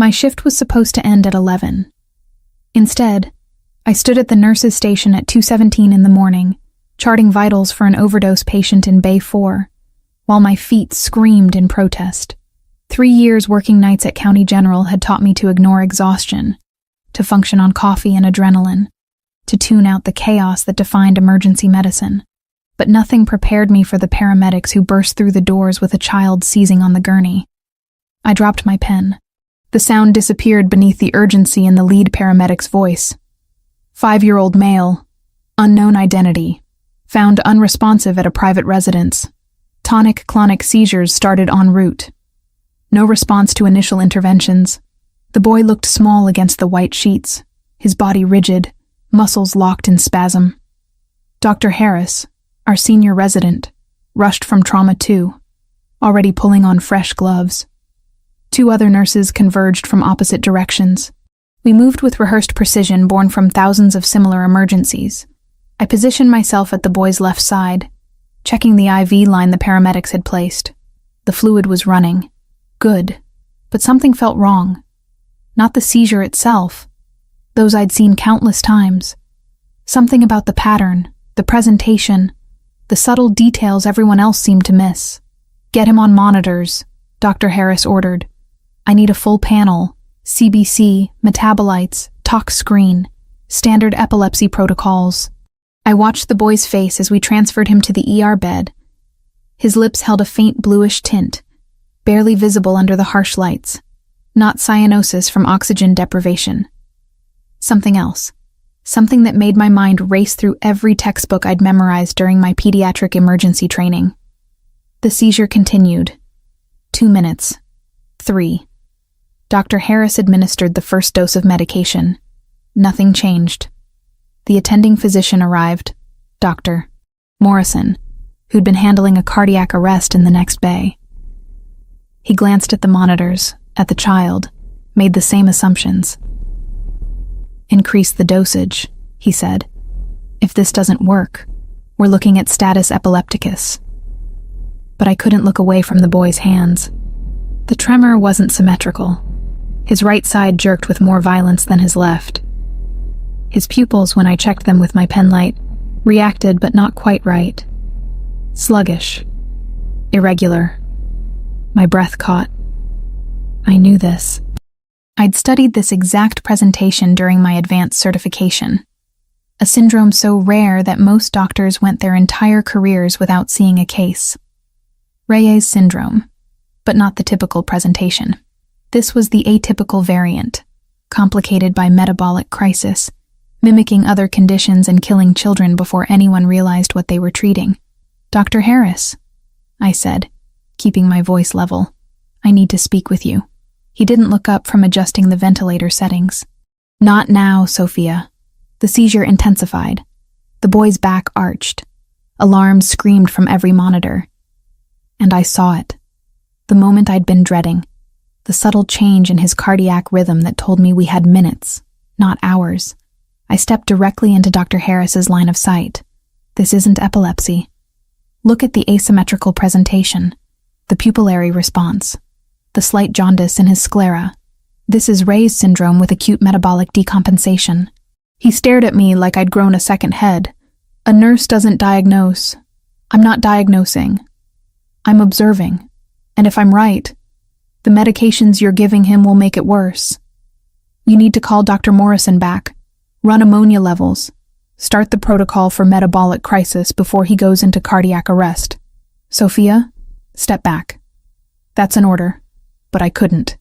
My shift was supposed to end at 11. Instead, I stood at the nurse's station at 2:17 in the morning, charting vitals for an overdose patient in Bay 4, while my feet screamed in protest. 3 years working nights at County General had taught me to ignore exhaustion, to function on coffee and adrenaline, to tune out the chaos that defined emergency medicine. But nothing prepared me for the paramedics who burst through the doors with a child seizing on the gurney. I dropped my pen. The sound disappeared beneath the urgency in the lead paramedic's voice. 5-year-old male, unknown identity, found unresponsive at a private residence. Tonic-clonic seizures started en route. No response to initial interventions. The boy looked small against the white sheets, his body rigid, muscles locked in spasm. Dr. Harris, our senior resident, rushed from Trauma 2, already pulling on fresh gloves. 2 other nurses converged from opposite directions. We moved with rehearsed precision born from thousands of similar emergencies. I positioned myself at the boy's left side, checking the IV line the paramedics had placed. The fluid was running. Good. But something felt wrong. Not the seizure itself. Those I'd seen countless times. Something about the pattern, the presentation, the subtle details everyone else seemed to miss. "Get him on monitors," Dr. Harris ordered. "I need a full panel, CBC, metabolites, tox screen, standard epilepsy protocols." I watched the boy's face as we transferred him to the ER bed. His lips held a faint bluish tint, barely visible under the harsh lights. Not cyanosis from oxygen deprivation. Something else. Something that made my mind race through every textbook I'd memorized during my pediatric emergency training. The seizure continued. 2 minutes. 3. Dr. Harris administered the first dose of medication. Nothing changed. The attending physician arrived, Dr. Morrison, who'd been handling a cardiac arrest in the next bay. He glanced at the monitors, at the child, made the same assumptions. "Increase the dosage," he said. "If this doesn't work, we're looking at status epilepticus." But I couldn't look away from the boy's hands. The tremor wasn't symmetrical. His right side jerked with more violence than his left. His pupils, when I checked them with my penlight, reacted but not quite right. Sluggish. Irregular. My breath caught. I knew this. I'd studied this exact presentation during my advanced certification. A syndrome so rare that most doctors went their entire careers without seeing a case. Reyes syndrome, but not the typical presentation. This was the atypical variant, complicated by metabolic crisis, mimicking other conditions and killing children before anyone realized what they were treating. "Dr. Harris," I said, keeping my voice level, "I need to speak with you." He didn't look up from adjusting the ventilator settings. "Not now, Sophia." The seizure intensified. The boy's back arched. Alarms screamed from every monitor. And I saw it. The moment I'd been dreading. The subtle change in his cardiac rhythm that told me we had minutes, not hours. I stepped directly into Dr. Harris's line of sight. This isn't epilepsy. Look at the asymmetrical presentation, the pupillary response, the slight jaundice in his sclera. This is Reyes syndrome with acute metabolic decompensation. He stared at me like I'd grown a second head. "A nurse doesn't diagnose. I'm not diagnosing. I'm observing. And if I'm right, the medications you're giving him will make it worse. You need to call Dr. Morrison back. Run ammonia levels. Start the protocol for metabolic crisis before he goes into cardiac arrest. Sophia, step back." That's an order, but I couldn't.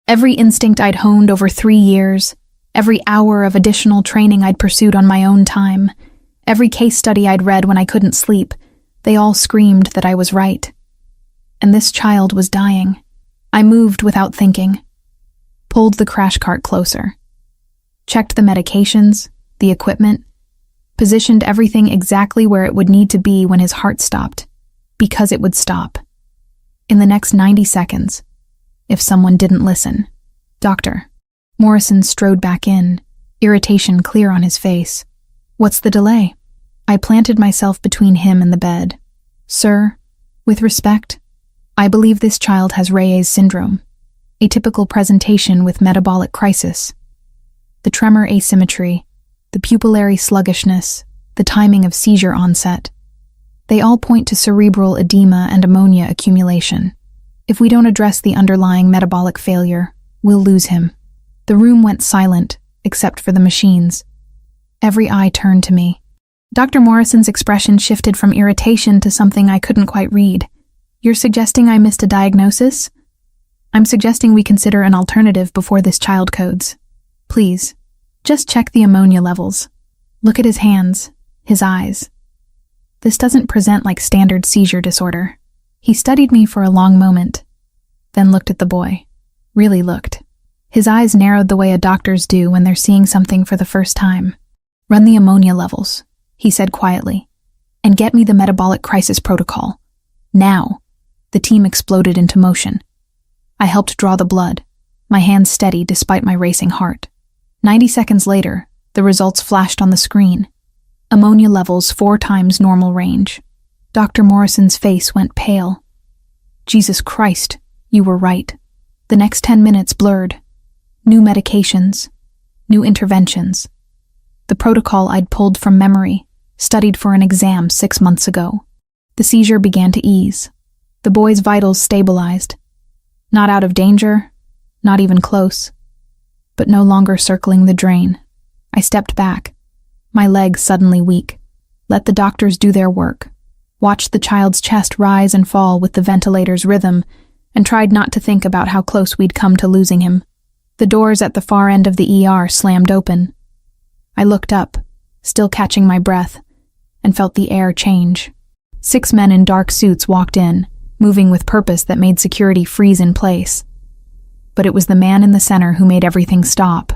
Every instinct I'd honed over 3 years, every hour of additional training I'd pursued on my own time, every case study I'd read when I couldn't sleep, they all screamed that I was right. And this child was dying. I moved without thinking. Pulled the crash cart closer. Checked the medications, the equipment, positioned everything exactly where it would need to be when his heart stopped, because it would stop. In the next 90 seconds, if someone didn't listen. "Doctor." Morrison strode back in, irritation clear on his face. "What's the delay?" I planted myself between him and the bed. "Sir, with respect, I believe this child has Reyes syndrome. a typical presentation with metabolic crisis. The tremor asymmetry, the pupillary sluggishness, the timing of seizure onset. They all point to cerebral edema and ammonia accumulation. If we don't address the underlying metabolic failure, we'll lose him. The room went silent, except for the machines. Every eye turned to me. Dr. Morrison's expression shifted from irritation to something I couldn't quite read. You're suggesting I missed a diagnosis? I'm suggesting we consider an alternative before this child codes. Please, just check the ammonia levels. Look at his hands, his eyes. This doesn't present like standard seizure disorder. He studied me for a long moment, then looked at the boy. Really looked. His eyes narrowed the way a doctor's do when they're seeing something for the first time. Run the ammonia levels, he said quietly, and get me the metabolic crisis protocol. Now. The team exploded into motion. I helped draw the blood, my hands steady despite my racing heart. 90 seconds later, the results flashed on the screen. Ammonia levels 4 times normal range. Dr. Morrison's face went pale. Jesus Christ, you were right. The next 10 minutes blurred. New medications, new interventions. The protocol I'd pulled from memory, studied for an exam 6 months ago. The seizure began to ease. The boy's vitals stabilized. Not out of danger, not even close, but no longer circling the drain. I stepped back, my legs suddenly weak. Let the doctors do their work. Watched the child's chest rise and fall with the ventilator's rhythm, and tried not to think about how close we'd come to losing him. The doors at the far end of the ER slammed open. I looked up, still catching my breath, and felt the air change. 6 men in dark suits walked in, moving with purpose that made security freeze in place. But it was the man in the center who made everything stop.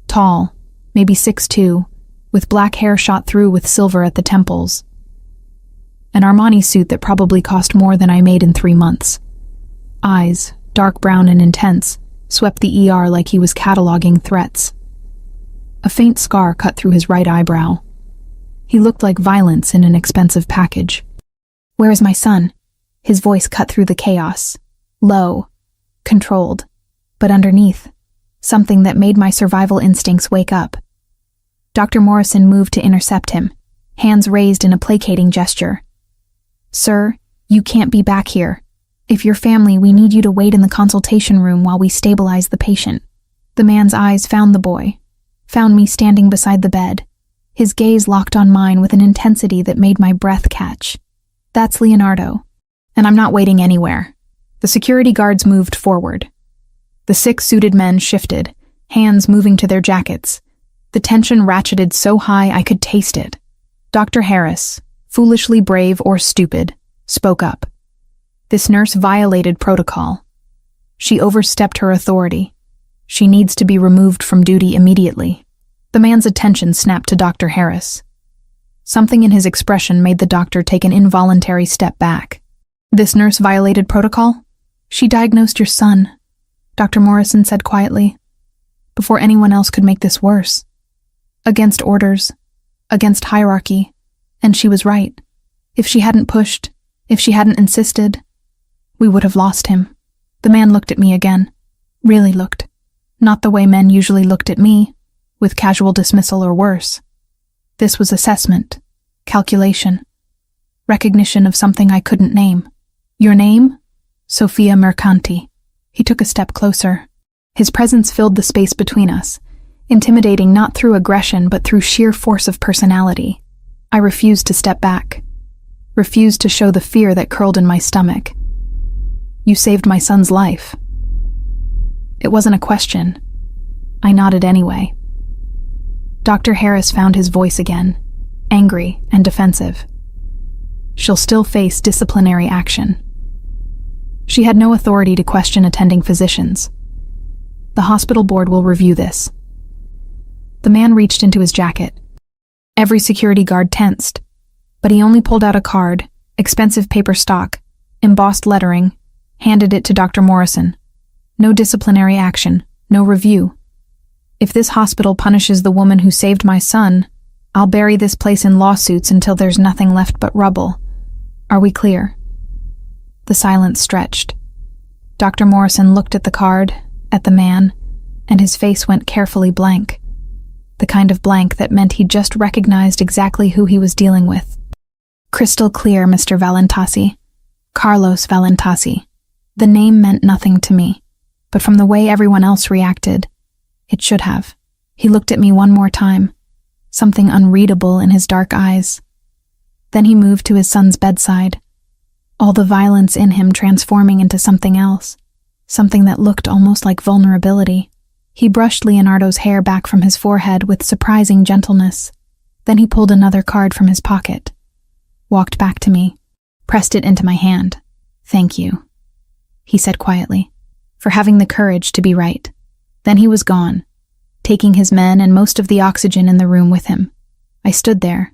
Tall, maybe 6'2", with black hair shot through with silver at the temples. An Armani suit that probably cost more than I made in 3 months. Eyes, dark brown and intense, swept the ER like he was cataloging threats. A faint scar cut through his right eyebrow. He looked like violence in an expensive package. "Where is my son?" His voice cut through the chaos. Low, controlled, but underneath, something that made my survival instincts wake up. Dr. Morrison moved to intercept him, hands raised in a placating gesture. "Sir, you can't be back here. If you're family, we need you to wait in the consultation room while we stabilize the patient." The man's eyes found the boy, found me standing beside the bed. His gaze locked on mine with an intensity that made my breath catch. "That's Leonardo, and I'm not waiting anywhere." The security guards moved forward. The 6 suited men shifted, hands moving to their jackets. The tension ratcheted so high I could taste it. Dr. Harris, foolishly brave or stupid, spoke up. This nurse violated protocol. She overstepped her authority. She needs to be removed from duty immediately. The man's attention snapped to Dr. Harris. Something in his expression made the doctor take an involuntary step back. "This nurse violated protocol? She diagnosed your son," Dr. Morrison said quietly, "before anyone else could make this worse. Against orders, against hierarchy, and she was right. If she hadn't pushed, if she hadn't insisted, we would have lost him." The man looked at me again. Really looked. Not the way men usually looked at me, with casual dismissal or worse. This was assessment, calculation, recognition of something I couldn't name. "Your name? Sophia Mercanti." He took a step closer. His presence filled the space between us, intimidating not through aggression but through sheer force of personality. I refused to step back, refused to show the fear that curled in my stomach. "You saved my son's life." It wasn't a question. I nodded anyway. Dr. Harris found his voice again, angry and defensive. "She'll still face disciplinary action." She had no authority to question attending physicians. "The hospital board will review this." The man reached into his jacket. Every security guard tensed, but he only pulled out a card, expensive paper stock, embossed lettering, handed it to Dr. Morrison. "No disciplinary action, no review. If this hospital punishes the woman who saved my son, I'll bury this place in lawsuits until there's nothing left but rubble. Are we clear?" The silence stretched. Dr. Morrison looked at the card, at the man, and his face went carefully blank. The kind of blank that meant he'd just recognized exactly who he was dealing with. Crystal clear, Mr. Valentasi. Carlos Valentasi. The name meant nothing to me, but from the way everyone else reacted, it should have. He looked at me one more time, something unreadable in his dark eyes. Then he moved to his son's bedside, all the violence in him transforming into something else, something that looked almost like vulnerability. He brushed Leonardo's hair back from his forehead with surprising gentleness. Then he pulled another card from his pocket, walked back to me, pressed it into my hand. "Thank you," he said quietly, "for having the courage to be right." Then he was gone, taking his men and most of the oxygen in the room with him. I stood there,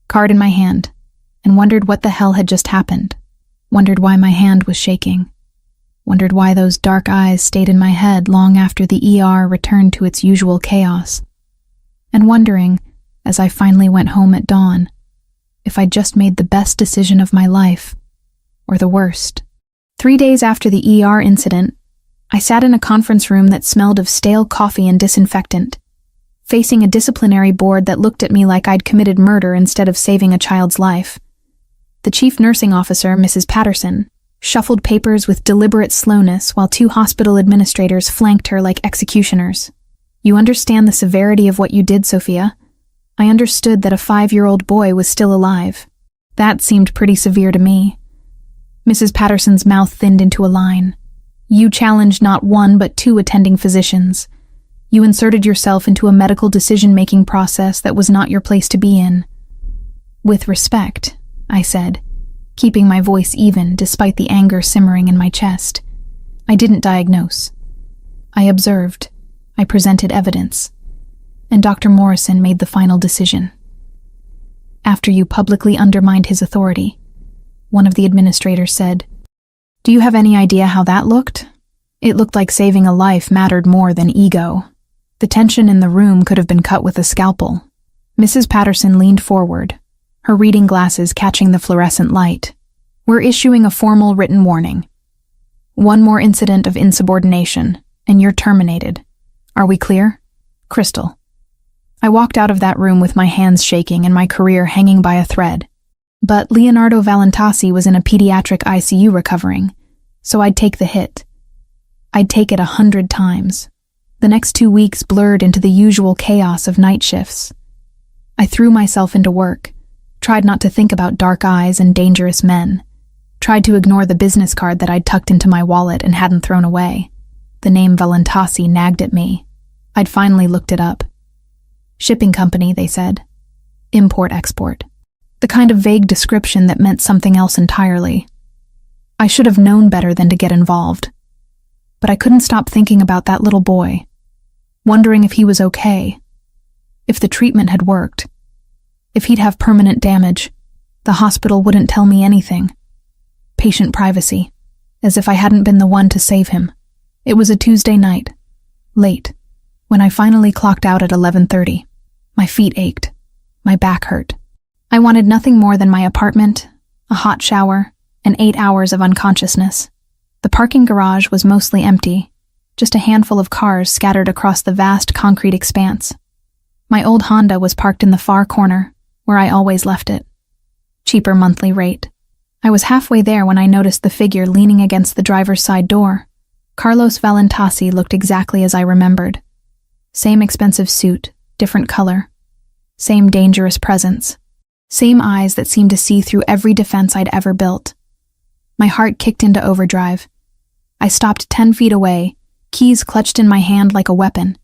card in my hand, and wondered what the hell had just happened. Wondered why my hand was shaking. Wondered why those dark eyes stayed in my head long after the ER returned to its usual chaos. And wondering, as I finally went home at dawn, if I'd just made the best decision of my life, or the worst. 3 days after the ER incident, I sat in a conference room that smelled of stale coffee and disinfectant, facing a disciplinary board that looked at me like I'd committed murder instead of saving a child's life. The chief nursing officer, Mrs. Patterson, shuffled papers with deliberate slowness while 2 hospital administrators flanked her like executioners. "You understand the severity of what you did, Sophia?" I understood that a 5-year-old boy was still alive. That seemed pretty severe to me. Mrs. Patterson's mouth thinned into a line. "You challenged not 1 but 2 attending physicians. You inserted yourself into a medical decision-making process that was not your place to be in." "With respect," I said, keeping my voice even despite the anger simmering in my chest. "I didn't diagnose. I observed. I presented evidence. And Dr. Morrison made the final decision. After you publicly undermined his authority," one of the administrators said. "Do you have any idea how that looked? It looked like saving a life mattered more than ego. The tension in the room could have been cut with a scalpel." Mrs. Patterson leaned forward, her reading glasses catching the fluorescent light. "We're issuing a formal written warning. 1 more incident of insubordination, and you're terminated. Are we clear? Crystal." I walked out of that room with my hands shaking and my career hanging by a thread. But Leonardo Valentasi was in a pediatric ICU recovering, so I'd take the hit. I'd take it 100 times. The next 2 weeks blurred into the usual chaos of night shifts. I threw myself into work, tried not to think about dark eyes and dangerous men, tried to ignore the business card that I'd tucked into my wallet and hadn't thrown away. The name Valentasi nagged at me. I'd finally looked it up. Shipping company, they said. Import-export. The kind of vague description that meant something else entirely. I should have known better than to get involved. But I couldn't stop thinking about that little boy, wondering if he was okay, if the treatment had worked, if he'd have permanent damage. The hospital wouldn't tell me anything. Patient privacy, as if I hadn't been the one to save him. It was a Tuesday night, late, when I finally clocked out at 11:30. My feet ached. My back hurt. I wanted nothing more than my apartment, a hot shower, and 8 hours of unconsciousness. The parking garage was mostly empty, just a handful of cars scattered across the vast concrete expanse. My old Honda was parked in the far corner, where I always left it. Cheaper monthly rate. I was halfway there when I noticed the figure leaning against the driver's side door. Carlos Valentasi looked exactly as I remembered. Same expensive suit, different color. Same dangerous presence. Same eyes that seemed to see through every defense I'd ever built. My heart kicked into overdrive. I stopped 10 feet away, keys clutched in my hand like a weapon.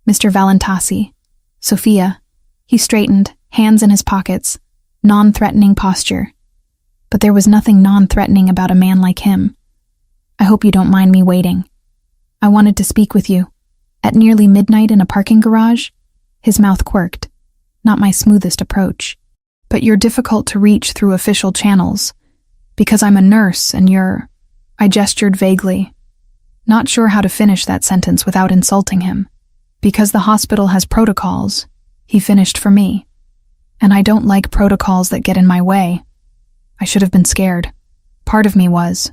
"Mr. Valentasi." "Sophia." He straightened, hands in his pockets, non-threatening posture. But there was nothing non-threatening about a man like him. "I hope you don't mind me waiting. I wanted to speak with you." At nearly midnight in a parking garage? His mouth quirked. Not my smoothest approach. "But you're difficult to reach through official channels. Because I'm a nurse and you're..." I gestured vaguely, not sure how to finish that sentence without insulting him. "Because the hospital has protocols," he finished for me. "And I don't like protocols that get in my way." I should have been scared. Part of me was.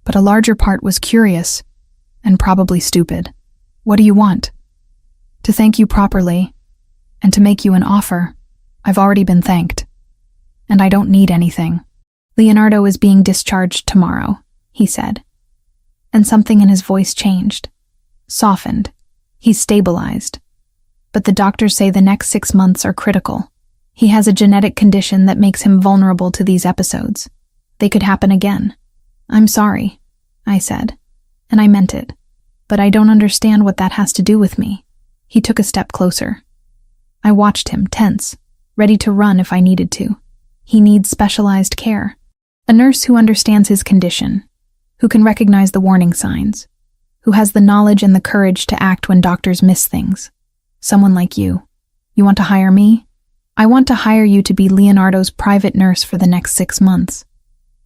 but a larger part was curious and probably stupid. What do you want? To thank you properly and to make you an offer. I've already been thanked. And I don't need anything. Leonardo is being discharged tomorrow, he said. And something in his voice changed, softened. He's stabilized. But the doctors say the next 6 months are critical. He has a genetic condition that makes him vulnerable to these episodes. They could happen again. I'm sorry, I said, and I meant it. But I don't understand what that has to do with me. He took a step closer. I watched him, tense, ready to run if I needed to. He needs specialized care. A nurse who understands his condition, who can recognize the warning signs, who has the knowledge and the courage to act when doctors miss things. Someone like you. You want to hire me? I want to hire you to be Leonardo's private nurse for the next 6 months.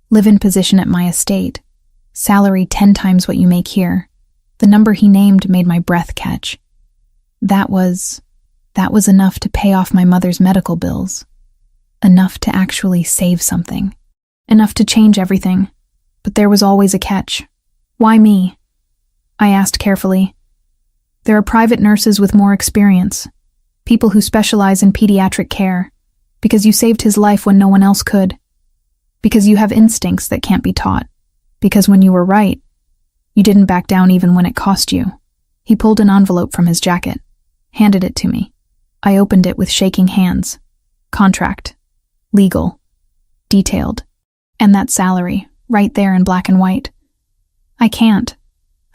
Live-in position at my estate. Salary 10 times what you make here. The number he named made my breath catch. That was enough to pay off my mother's medical bills. Enough to actually save something. Enough to change everything. But there was always a catch. Why me? I asked carefully. There are private nurses with more experience. People who specialize in pediatric care. Because you saved his life when no one else could. Because you have instincts that can't be taught. Because when you were right, you didn't back down even when it cost you. He pulled an envelope from his jacket, handed it to me. I opened it with shaking hands. Contract. Legal. Detailed. And that salary, right there in black and white. I can't,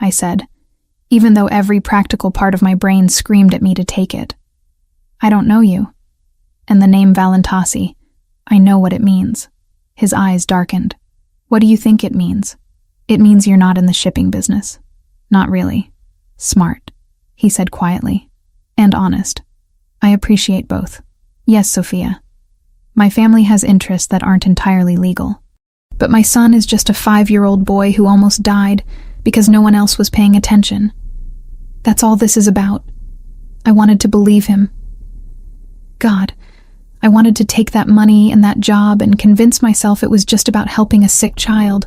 I said, even though every practical part of my brain screamed at me to take it. I don't know you. And the name Valentasi, I know what it means. His eyes darkened. What do you think it means? It means you're not in the shipping business. Not really. Smart, he said quietly. And honest. I appreciate both. Yes, Sophia. My family has interests that aren't entirely legal. But my son is just a 5-year-old boy who almost died because no one else was paying attention. That's all this is about. I wanted to believe him. God, I wanted to take that money and that job and convince myself it was just about helping a sick child.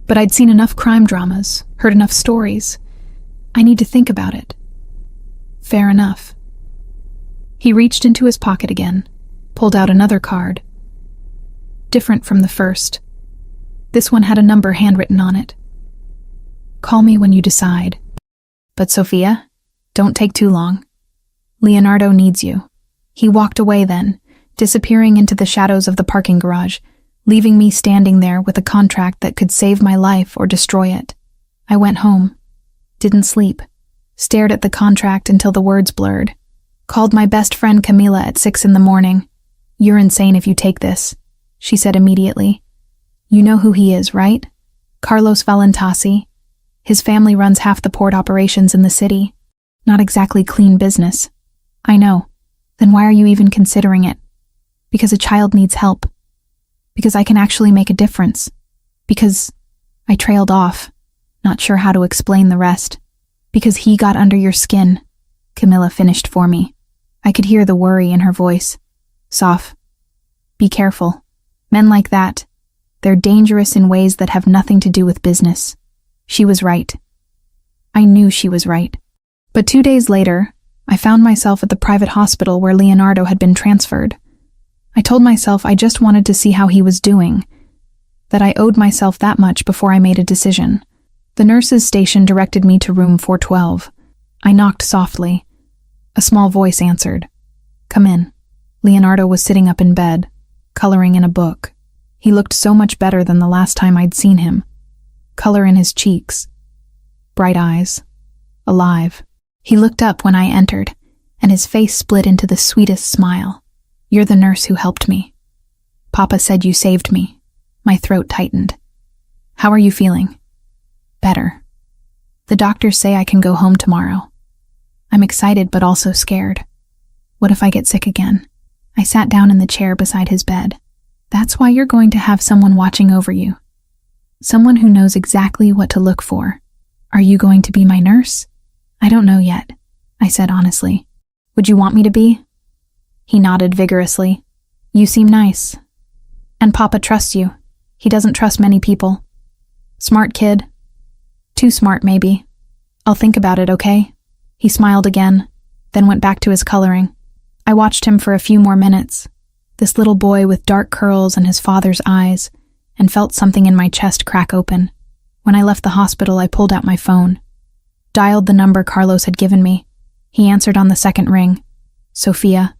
But I'd seen enough crime dramas, heard enough stories. I need to think about it. Fair enough. He reached into his pocket again, pulled out another card. Different from the first. This one had a number handwritten on it. Call me when you decide. But Sophia, don't take too long. Leonardo needs you. He walked away then, disappearing into the shadows of the parking garage, leaving me standing there with a contract that could save my life or destroy it. I went home. Didn't sleep. Stared at the contract until the words blurred. Called my best friend Camila at 6 a.m. You're insane if you take this, she said immediately. You know who he is, right? Carlos Valentasi. His family runs half the port operations in the city. Not exactly clean business. I know. Then why are you even considering it? Because a child needs help. Because I can actually make a difference. Because I trailed off, not sure how to explain the rest. Because he got under your skin. Camilla finished for me. I could hear the worry in her voice. Soph, be careful. Men like that, they're dangerous in ways that have nothing to do with business. She was right. I knew she was right. But 2 days later, I found myself at the private hospital where Leonardo had been transferred. I told myself I just wanted to see how he was doing, that I owed myself that much before I made a decision. The nurse's station directed me to room 412. I knocked softly. A small voice answered. Come in. Leonardo was sitting up in bed, coloring in a book. He looked so much better than the last time I'd seen him. Color in his cheeks. Bright eyes. Alive. He looked up when I entered, and his face split into the sweetest smile. You're the nurse who helped me. Papa said you saved me. My throat tightened. How are you feeling? Better. The doctors say I can go home tomorrow. I'm excited but also scared. What if I get sick again? I sat down in the chair beside his bed. That's why you're going to have someone watching over you. Someone who knows exactly what to look for. Are you going to be my nurse? I don't know yet, I said honestly. Would you want me to be? He nodded vigorously. You seem nice. And Papa trusts you. He doesn't trust many people. Smart kid. Too smart, maybe. I'll think about it, okay? He smiled again, then went back to his coloring. I watched him for a few more minutes, this little boy with dark curls and his father's eyes, and felt something in my chest crack open. When I left the hospital, I pulled out my phone, dialed the number Carlos had given me. He answered on the second ring. Sophia,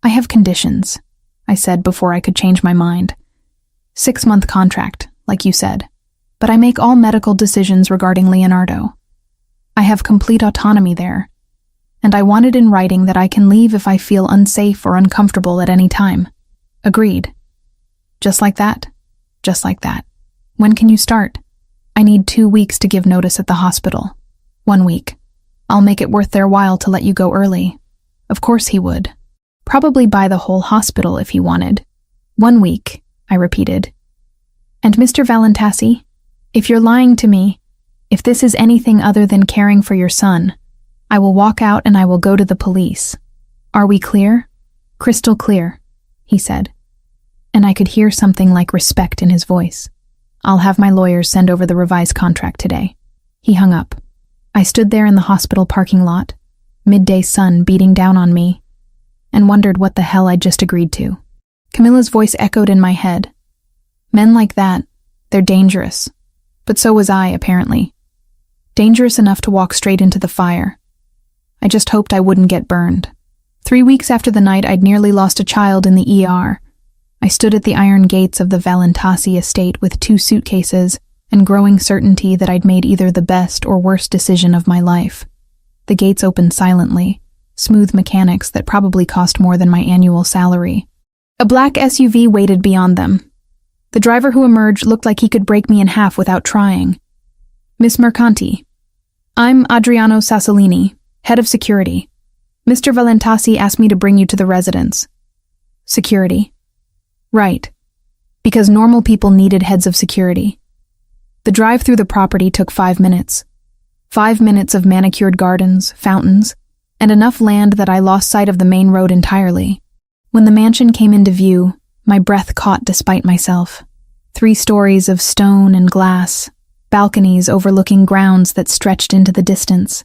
I have conditions, I said before I could change my mind. 6-month contract, like you said, but I make all medical decisions regarding Leonardo. I have complete autonomy there, and I want it in writing that I can leave if I feel unsafe or uncomfortable at any time. Agreed. Just like that? Just like that. When can you start? I need 2 weeks to give notice at the hospital. 1 week. I'll make it worth their while to let you go early. Of course he would. Probably buy the whole hospital if he wanted. 1 week, I repeated. And Mr. Valentassi, if you're lying to me, if this is anything other than caring for your son, I will walk out and I will go to the police. Are we clear? Crystal clear, he said. And I could hear something like respect in his voice. I'll have my lawyers send over the revised contract today. He hung up. I stood there in the hospital parking lot, midday sun beating down on me, and wondered what the hell I'd just agreed to. Camilla's voice echoed in my head. Men like that, they're dangerous. But so was I, apparently. Dangerous enough to walk straight into the fire. I just hoped I wouldn't get burned. 3 weeks after the night I'd nearly lost a child in the ER, I stood at the iron gates of the Valentassi estate with 2 suitcases and growing certainty that I'd made either the best or worst decision of my life. The gates opened silently, smooth mechanics that probably cost more than my annual salary. A black SUV waited beyond them. The driver who emerged looked like he could break me in half without trying. Miss Mercanti. I'm Adriano Sassolini, head of security. Mr. Valentassi asked me to bring you to the residence. Security. Right. Because normal people needed heads of security. The drive through the property took 5 minutes. 5 minutes of manicured gardens, fountains, and enough land that I lost sight of the main road entirely. When the mansion came into view, my breath caught despite myself. 3 stories of stone and glass, balconies overlooking grounds that stretched into the distance.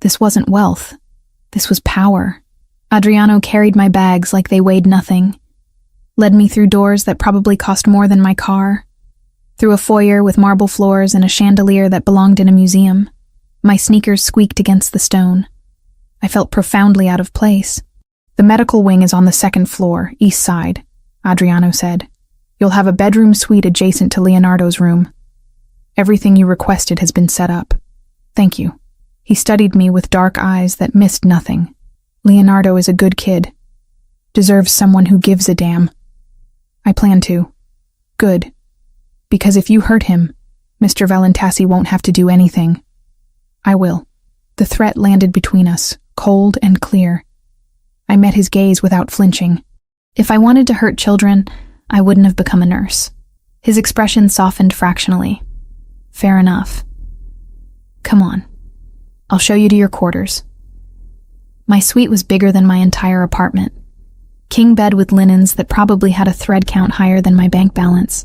This wasn't wealth. This was power. Adriano carried my bags like they weighed nothing, led me through doors that probably cost more than my car, through a foyer with marble floors and a chandelier that belonged in a museum. My sneakers squeaked against the stone. I felt profoundly out of place. The medical wing is on the 2nd floor, east side, Adriano said. You'll have a bedroom suite adjacent to Leonardo's room. Everything you requested has been set up. Thank you. He studied me with dark eyes that missed nothing. Leonardo is a good kid. Deserves someone who gives a damn. I plan to. Good. Because if you hurt him, Mr. Valentassi won't have to do anything. I will. The threat landed between us, cold and clear. I met his gaze without flinching. If I wanted to hurt children, I wouldn't have become a nurse. His expression softened fractionally. Fair enough. Come on. I'll show you to your quarters. My suite was bigger than my entire apartment. King bed with linens that probably had a thread count higher than my bank balance.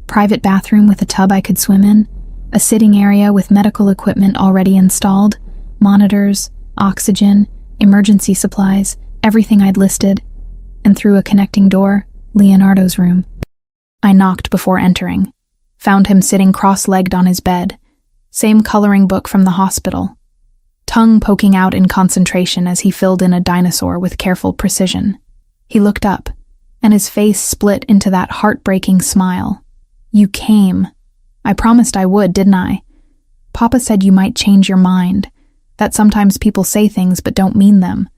Private bathroom with a tub I could swim in. A sitting area with medical equipment already installed. Monitors, oxygen, emergency supplies, everything I'd listed. And through a connecting door, Leonardo's room. I knocked before entering. Found him sitting cross-legged on his bed. Same coloring book from the hospital. Tongue poking out in concentration as he filled in a dinosaur with careful precision. He looked up, and his face split into that heartbreaking smile. You came. I promised I would, didn't I? Papa said you might change your mind, that sometimes people say things but don't mean them.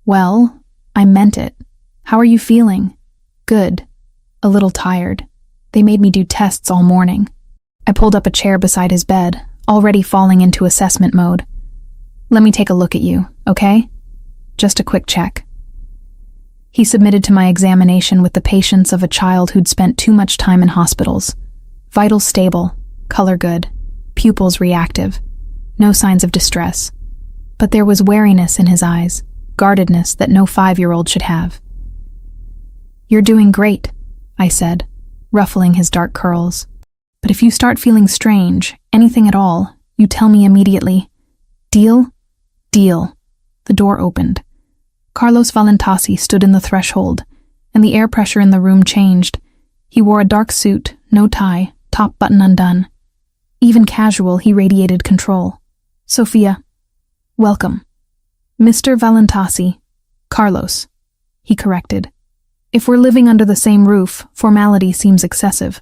Well, I meant it. How are you feeling? Good. A little tired. They made me do tests all morning. I pulled up a chair beside his bed, already falling into assessment mode. Let me take a look at you, okay? Just a quick check. He submitted to my examination with the patience of a child who'd spent too much time in hospitals. Vitals stable, color good, pupils reactive, no signs of distress. But there was wariness in his eyes, guardedness that no 5-year-old should have. You're doing great, I said, ruffling his dark curls. But if you start feeling strange, anything at all, you tell me immediately. Deal? Deal. The door opened. Carlos Valentasi stood in the threshold, and the air pressure in the room changed. He wore a dark suit, no tie, top button undone. Even casual, he radiated control. Sophia. Welcome. Mr. Valentasi. Carlos. He corrected. If we're living under the same roof, formality seems excessive.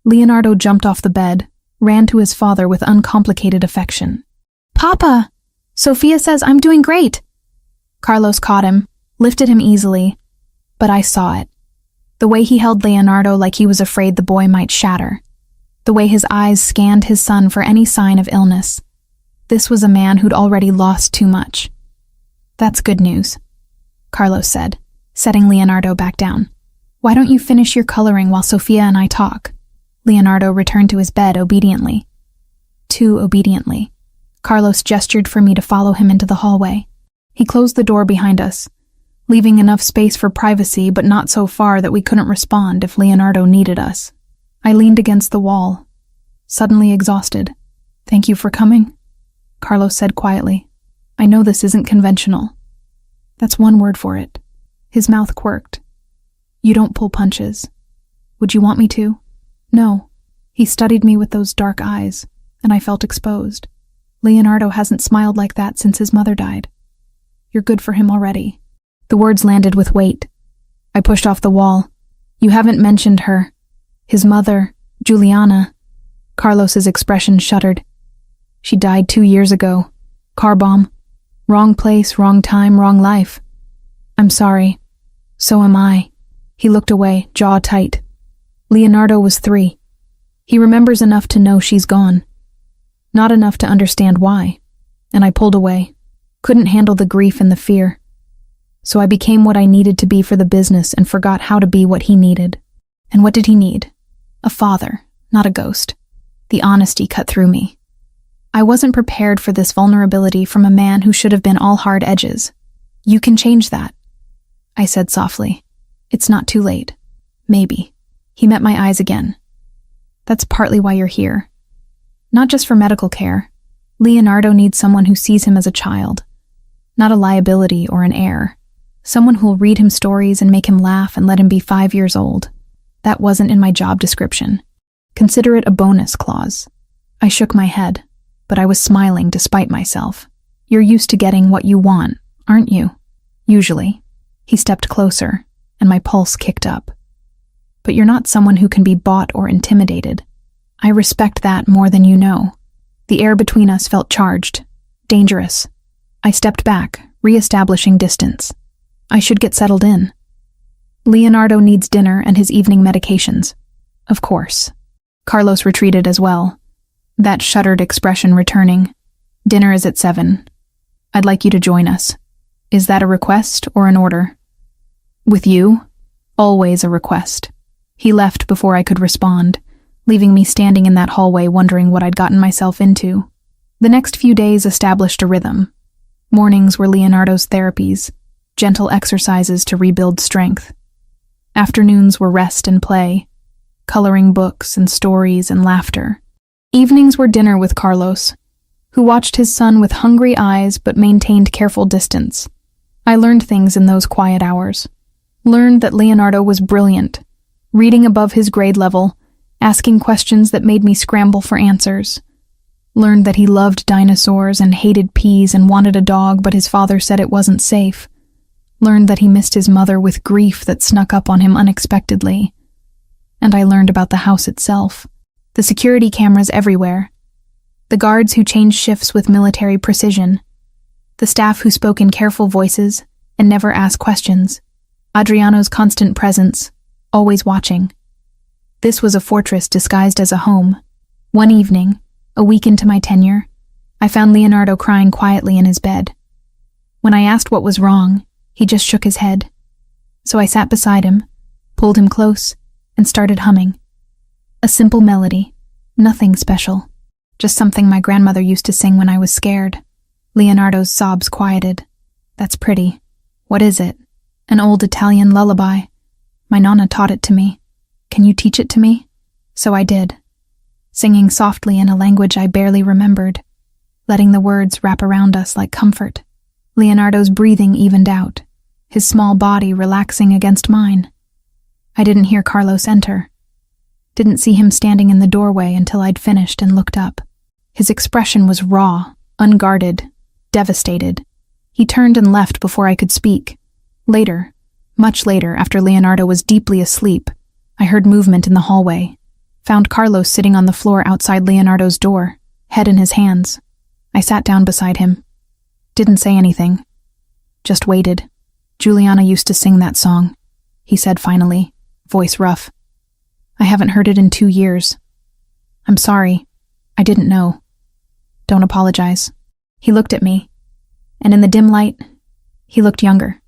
Leonardo jumped off the bed, ran to his father with uncomplicated affection. Papa! Sophia says I'm doing great. Carlos caught him, lifted him easily, but I saw it. The way he held Leonardo like he was afraid the boy might shatter. The way his eyes scanned his son for any sign of illness. This was a man who'd already lost too much. That's good news, Carlos said, setting Leonardo back down. Why don't you finish your coloring while Sophia and I talk? Leonardo returned to his bed obediently. Too obediently. Carlos gestured for me to follow him into the hallway. He closed the door behind us, leaving enough space for privacy but not so far that we couldn't respond if Leonardo needed us. I leaned against the wall, suddenly exhausted. Thank you for coming, Carlos said quietly. I know this isn't conventional. That's one word for it. His mouth quirked. You don't pull punches. Would you want me to? No. He studied me with those dark eyes, and I felt exposed. Leonardo hasn't smiled like that since his mother died. You're good for him already. The words landed with weight. I pushed off the wall. You haven't mentioned her. His mother, Juliana. Carlos's expression shuddered. She died 2 years ago. Car bomb. Wrong place, wrong time, wrong life. I'm sorry. So am I. He looked away, jaw tight. Leonardo was 3. He remembers enough to know she's gone. Not enough to understand why. And I pulled away. Couldn't handle the grief and the fear. So I became what I needed to be for the business and forgot how to be what he needed. And what did he need? A father, not a ghost. The honesty cut through me. I wasn't prepared for this vulnerability from a man who should have been all hard edges. You can change that, I said softly. It's not too late. Maybe. He met my eyes again. That's partly why you're here. Not just for medical care. Leonardo needs someone who sees him as a child. Not a liability or an heir. Someone who'll read him stories and make him laugh and let him be 5 years old. That wasn't in my job description. Consider it a bonus clause. I shook my head, but I was smiling despite myself. You're used to getting what you want, aren't you? Usually. He stepped closer, and my pulse kicked up. But you're not someone who can be bought or intimidated. I respect that more than you know. The air between us felt charged, dangerous. I stepped back, re-establishing distance. I should get settled in. Leonardo needs dinner and his evening medications. Of course. Carlos retreated as well, that shuttered expression returning. Dinner is at 7. I'd like you to join us. Is that a request or an order? With you, always a request. He left before I could respond, leaving me standing in that hallway wondering what I'd gotten myself into. The next few days established a rhythm. Mornings were Leonardo's therapies, gentle exercises to rebuild strength. Afternoons were rest and play, coloring books and stories and laughter. Evenings were dinner with Carlos, who watched his son with hungry eyes but maintained careful distance. I learned things in those quiet hours. Learned that Leonardo was brilliant, reading above his grade level, asking questions that made me scramble for answers. Learned that he loved dinosaurs and hated peas and wanted a dog, but his father said it wasn't safe. Learned that he missed his mother with grief that snuck up on him unexpectedly. And I learned about the house itself. The security cameras everywhere. The guards who changed shifts with military precision. The staff who spoke in careful voices and never asked questions. Adriano's constant presence, always watching. This was a fortress disguised as a home. One evening, a week into my tenure, I found Leonardo crying quietly in his bed. When I asked what was wrong, he just shook his head. So I sat beside him, pulled him close, and started humming. A simple melody, nothing special, just something my grandmother used to sing when I was scared. Leonardo's sobs quieted. That's pretty. What is it? An old Italian lullaby. My nonna taught it to me. Can you teach it to me? So I did. singing softly in a language I barely remembered, letting the words wrap around us like comfort. Leonardo's breathing evened out, his small body relaxing against mine. I didn't hear Carlos enter. Didn't see him standing in the doorway until I'd finished and looked up. His expression was raw, unguarded, devastated. He turned and left before I could speak. Later, much later, after Leonardo was deeply asleep, I heard movement in the hallway. Found Carlos sitting on the floor outside Leonardo's door, head in his hands. I sat down beside him. Didn't say anything. Just waited. Juliana used to sing that song, he said finally, voice rough. I haven't heard it in 2 years. I'm sorry. I didn't know. Don't apologize. He looked at me, and in the dim light, he looked younger,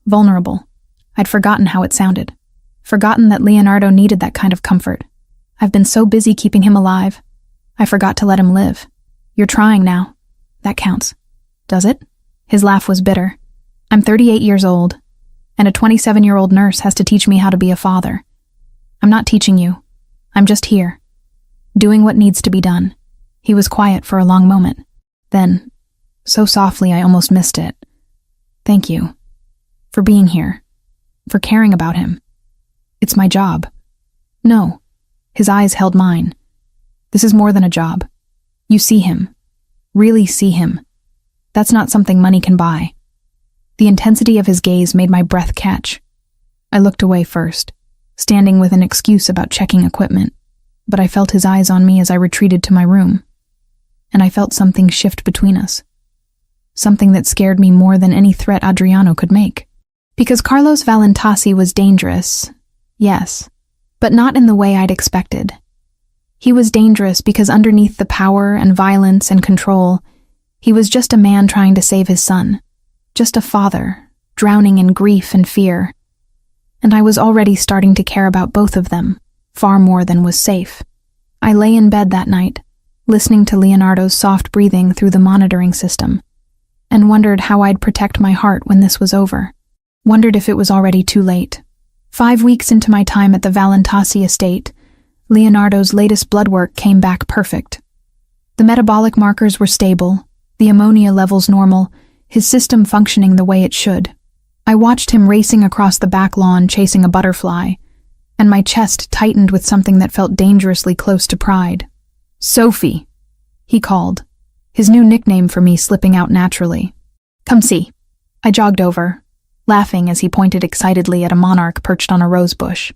vulnerable. I'd forgotten how it sounded. Forgotten that Leonardo needed that kind of comfort. I've been so busy keeping him alive, I forgot to let him live. You're trying now. That counts. Does it? His laugh was bitter. I'm 38 years old, and a 27-year-old nurse has to teach me how to be a father. I'm not teaching you. I'm just here, doing what needs to be done. He was quiet for a long moment. Then, so softly I almost missed it. Thank you. For being here. For caring about him. It's my job. No. His eyes held mine. This is more than a job. You see him. Really see him. That's not something money can buy. The intensity of his gaze made my breath catch. I looked away first, standing with an excuse about checking equipment, but I felt his eyes on me as I retreated to my room. And I felt something shift between us. Something that scared me more than any threat Adriano could make. Because Carlos Valentasi was dangerous, yes, but not in the way I'd expected. He was dangerous because underneath the power and violence and control, he was just a man trying to save his son. Just a father, drowning in grief and fear. And I was already starting to care about both of them, far more than was safe. I lay in bed that night, listening to Leonardo's soft breathing through the monitoring system, and wondered how I'd protect my heart when this was over. Wondered if it was already too late. 5 weeks into my time at the Valentasi estate, Leonardo's latest blood work came back perfect. The metabolic markers were stable, the ammonia levels normal, his system functioning the way it should. I watched him racing across the back lawn chasing a butterfly, and my chest tightened with something that felt dangerously close to pride. Sophie, he called, his new nickname for me slipping out naturally. Come see. I jogged over, laughing as he pointed excitedly at a monarch perched on a rose bush.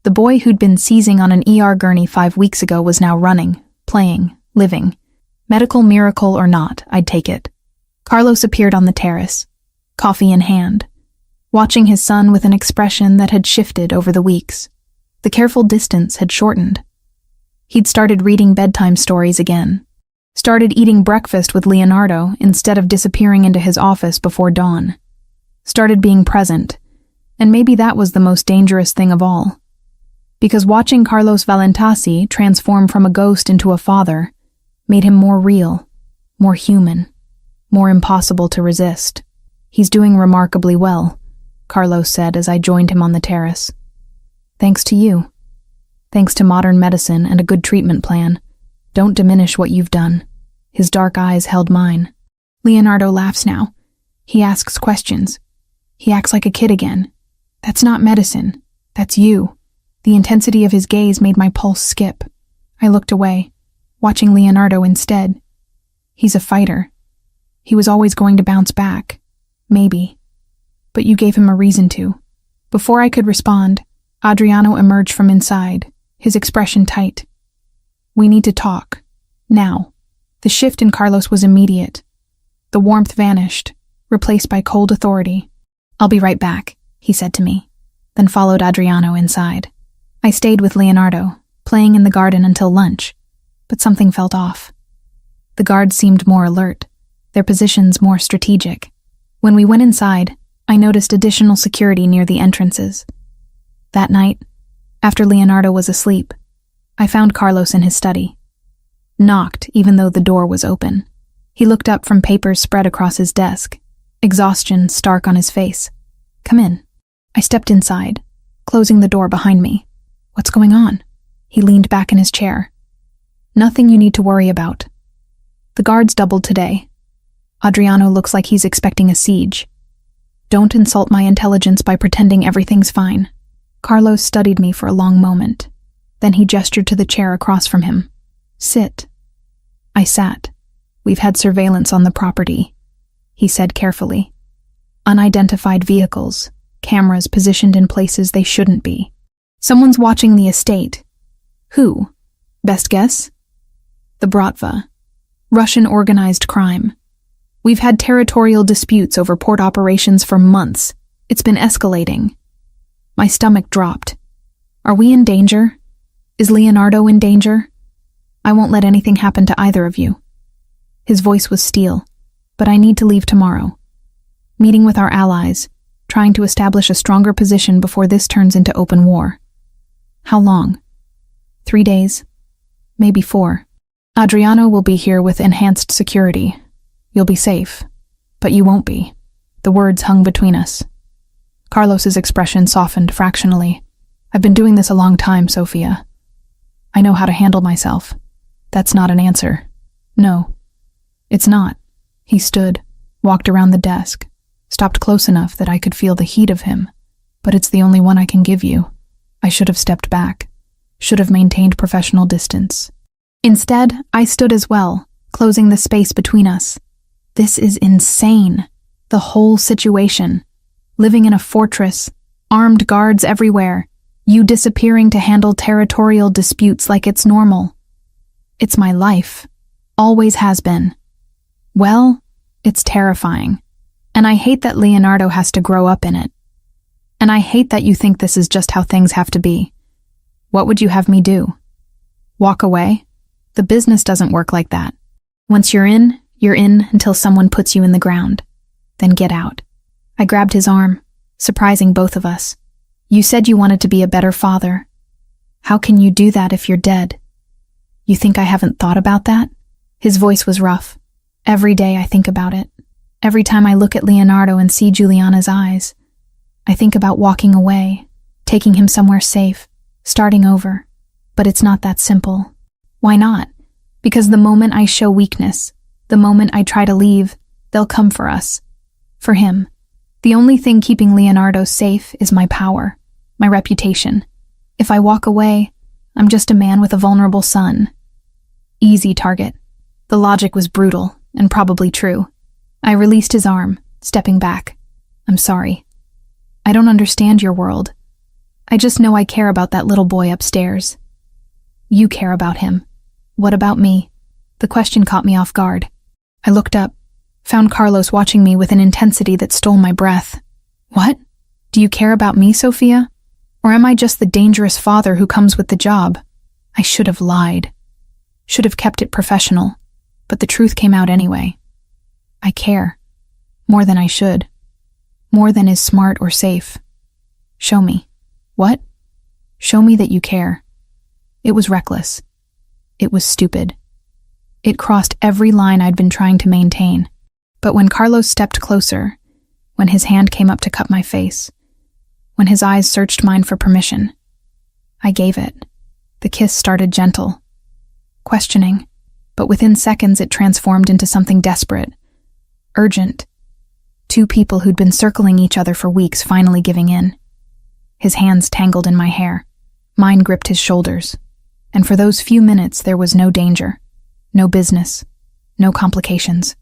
The boy who'd been seizing on an ER gurney 5 weeks ago was now running, playing, living. Medical miracle or not, I'd take it. Carlos appeared on the terrace, coffee in hand, watching his son with an expression that had shifted over the weeks. The careful distance had shortened. He'd started reading bedtime stories again, started eating breakfast with Leonardo instead of disappearing into his office before dawn, started being present, and maybe that was the most dangerous thing of all. Because watching Carlos Valentasi transform from a ghost into a father made him more real, more human, more impossible to resist. He's doing remarkably well, Carlos said as I joined him on the terrace. Thanks to you. Thanks to modern medicine and a good treatment plan. Don't diminish what you've done. His dark eyes held mine. Leonardo laughs now. He asks questions. He acts like a kid again. That's not medicine. That's you. The intensity of his gaze made my pulse skip. I looked away, watching Leonardo instead. He's a fighter. He was always going to bounce back. Maybe. But you gave him a reason to. Before I could respond, Adriano emerged from inside, his expression tight. We need to talk. Now. The shift in Carlos was immediate. The warmth vanished, replaced by cold authority. I'll be right back, he said to me, then followed Adriano inside. I stayed with Leonardo, playing in the garden until lunch, but something felt off. The guards seemed more alert, their positions more strategic. When we went inside, I noticed additional security near the entrances. That night, after Leonardo was asleep, I found Carlos in his study. Knocked even though the door was open. He looked up from papers spread across his desk, exhaustion stark on his face. Come in. I stepped inside, closing the door behind me. What's going on? He leaned back in his chair. Nothing you need to worry about. The guards doubled today. Adriano looks like he's expecting a siege. Don't insult my intelligence by pretending everything's fine. Carlos studied me for a long moment. Then he gestured to the chair across from him. Sit. I sat. We've had surveillance on the property, he said carefully. Unidentified vehicles, cameras positioned in places they shouldn't be. Someone's watching the estate. Who? Best guess? The Bratva. Russian organized crime. We've had territorial disputes over port operations for months. It's been escalating. My stomach dropped. Are we in danger? Is Leonardo in danger? I won't let anything happen to either of you. His voice was steel, but I need to leave tomorrow. Meeting with our allies, trying to establish a stronger position before this turns into open war. How long? 3 days? Maybe 4. Adriano will be here with enhanced security. You'll be safe, but you won't be. The words hung between us. Carlos's expression softened fractionally. I've been doing this a long time, Sophia. I know how to handle myself. That's not an answer. No, it's not. He stood, walked around the desk, stopped close enough that I could feel the heat of him. But it's the only one I can give you. I should have stepped back, should have maintained professional distance. Instead, I stood as well, closing the space between us. This is insane. The whole situation. Living in a fortress, armed guards everywhere, you disappearing to handle territorial disputes like it's normal. It's my life. Always has been. Well, it's terrifying. And I hate that Leonardo has to grow up in it. And I hate that you think this is just how things have to be. What would you have me do? Walk away? The business doesn't work like that. Once you're in until someone puts you in the ground. Then get out. I grabbed his arm, surprising both of us. You said you wanted to be a better father. How can you do that if you're dead? You think I haven't thought about that? His voice was rough. Every day I think about it. Every time I look at Leonardo and see Juliana's eyes, I think about walking away, taking him somewhere safe, starting over. But it's not that simple. Why not? Because the moment I show weakness, the moment I try to leave, they'll come for us. For him. The only thing keeping Leonardo safe is my power, my reputation. If I walk away, I'm just a man with a vulnerable son. Easy target. The logic was brutal, and probably true. I released his arm, stepping back. I'm sorry. I don't understand your world. I just know I care about that little boy upstairs. You care about him. What about me? The question caught me off guard. I looked up, found Carlos watching me with an intensity that stole my breath. What? Do you care about me, Sophia? Or am I just the dangerous father who comes with the job? I should have lied. Should have kept it professional. But the truth came out anyway. I care. More than I should. More than is smart or safe. Show me. What? Show me that you care. It was reckless. It was stupid. It crossed every line I'd been trying to maintain. But when Carlos stepped closer, when his hand came up to cup my face, when his eyes searched mine for permission, I gave it. The kiss started gentle, questioning, but within seconds it transformed into something desperate, urgent. 2 people who'd been circling each other for weeks finally giving in. His hands tangled in my hair. Mine gripped his shoulders. And for those few minutes there was no danger. No business. No complications.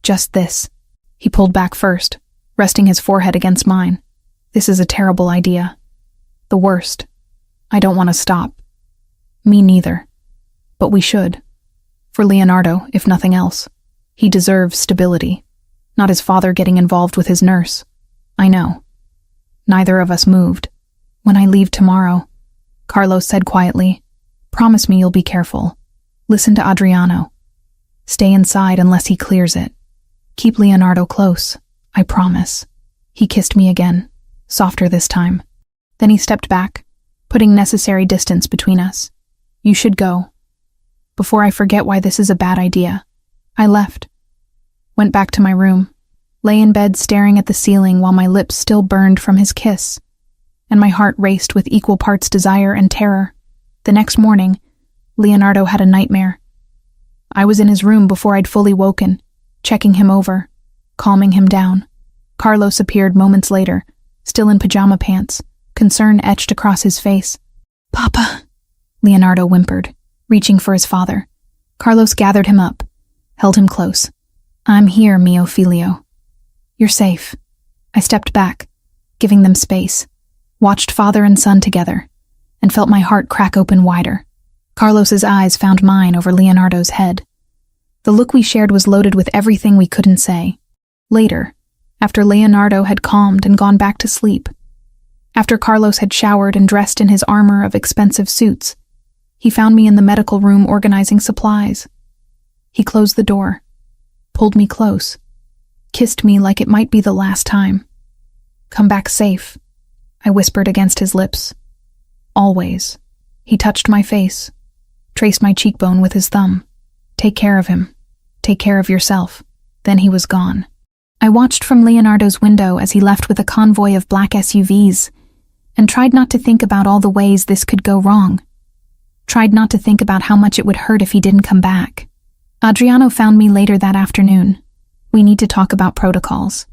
Just this. He pulled back first, resting his forehead against mine. This is a terrible idea. The worst. I don't want to stop. Me neither. But we should. For Leonardo, if nothing else. He deserves stability. Not his father getting involved with his nurse. I know. Neither of us moved. When I leave tomorrow, Carlos said quietly, promise me you'll be careful. Listen to Adriano. Stay inside unless he clears it. Keep Leonardo close. I promise. He kissed me again, softer this time. Then he stepped back, putting necessary distance between us. You should go. Before I forget why this is a bad idea. I left. Went back to my room. Lay in bed staring at the ceiling while my lips still burned from his kiss. And my heart raced with equal parts desire and terror. The next morning, Leonardo had a nightmare. I was in his room before I'd fully woken, checking him over, calming him down. Carlos appeared moments later, still in pajama pants, concern etched across his face. "Papa," Leonardo whimpered, reaching for his father. Carlos gathered him up, held him close. "I'm here, mio filio. You're safe." I stepped back, giving them space, watched father and son together, and felt my heart crack open wider. Carlos's eyes found mine over Leonardo's head. The look we shared was loaded with everything we couldn't say. Later, after Leonardo had calmed and gone back to sleep, after Carlos had showered and dressed in his armor of expensive suits, he found me in the medical room organizing supplies. He closed the door, pulled me close, kissed me like it might be the last time. "Come back safe," I whispered against his lips. "Always." He touched my face, traced my cheekbone with his thumb. "Take care of him. Take care of yourself." Then he was gone. I watched from Leonardo's window as he left with a convoy of black SUVs, and tried not to think about all the ways this could go wrong. Tried not to think about how much it would hurt if he didn't come back. Adriano found me later that afternoon. "We need to talk about protocols.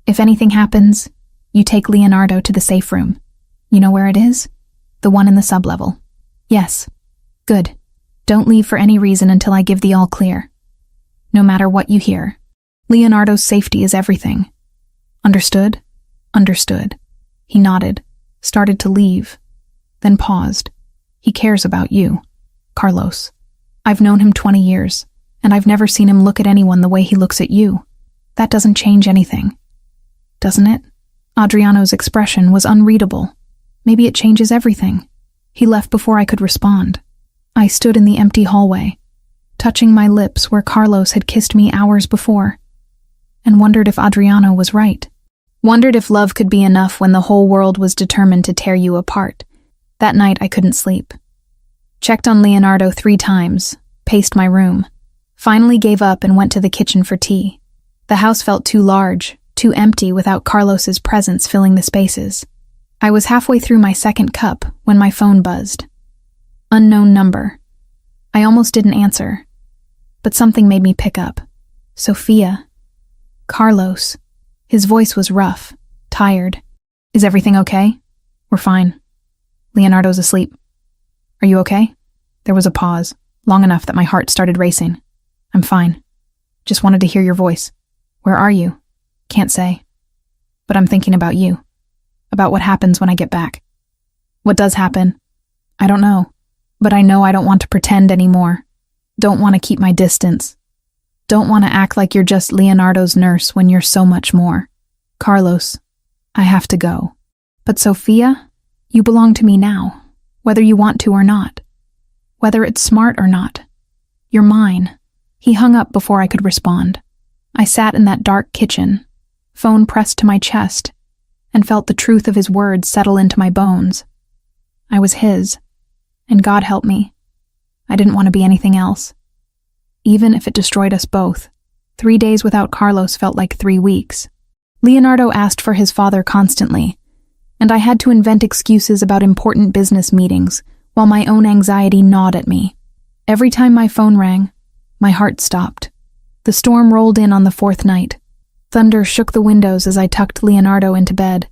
If anything happens, you take Leonardo to the safe room. You know where it is? The one in the sublevel." "Yes." "Good. Don't leave for any reason until I give the all clear. No matter what you hear. Leonardo's safety is everything." "Understood?" "Understood." He nodded, started to leave, then paused. "He cares about you, Carlos. I've known him 20 years, and I've never seen him look at anyone the way he looks at you. That doesn't change anything. Doesn't it?" Adriano's expression was unreadable. "Maybe it changes everything." He left before I could respond. I stood in the empty hallway, touching my lips where Carlos had kissed me hours before, and wondered if Adriano was right. Wondered if love could be enough when the whole world was determined to tear you apart. That night I couldn't sleep. Checked on Leonardo 3 times, paced my room, finally gave up and went to the kitchen for tea. The house felt too large, too empty without Carlos's presence filling the spaces. I was halfway through my second cup when my phone buzzed. Unknown number. I almost didn't answer, but something made me pick up. Sophia. Carlos. His voice was rough, tired. "Is everything okay?" "We're fine. Leonardo's asleep." "Are you okay?" There was a pause, long enough that my heart started racing. "I'm fine. Just wanted to hear your voice." "Where are you?" "Can't say. But I'm thinking about you. About what happens when I get back." "What does happen?" "I don't know. But I know I don't want to pretend anymore. Don't want to keep my distance. Don't want to act like you're just Leonardo's nurse when you're so much more. Carlos, I have to go. But Sophia, you belong to me now, whether you want to or not. Whether it's smart or not. You're mine." He hung up before I could respond. I sat in that dark kitchen, phone pressed to my chest, and felt the truth of his words settle into my bones. I was his, and God help me. I didn't want to be anything else. Even if it destroyed us both, 3 days without Carlos felt like 3 weeks. Leonardo asked for his father constantly, and I had to invent excuses about important business meetings, while my own anxiety gnawed at me. Every time my phone rang, my heart stopped. The storm rolled in on the 4th night. Thunder shook the windows as I tucked Leonardo into bed,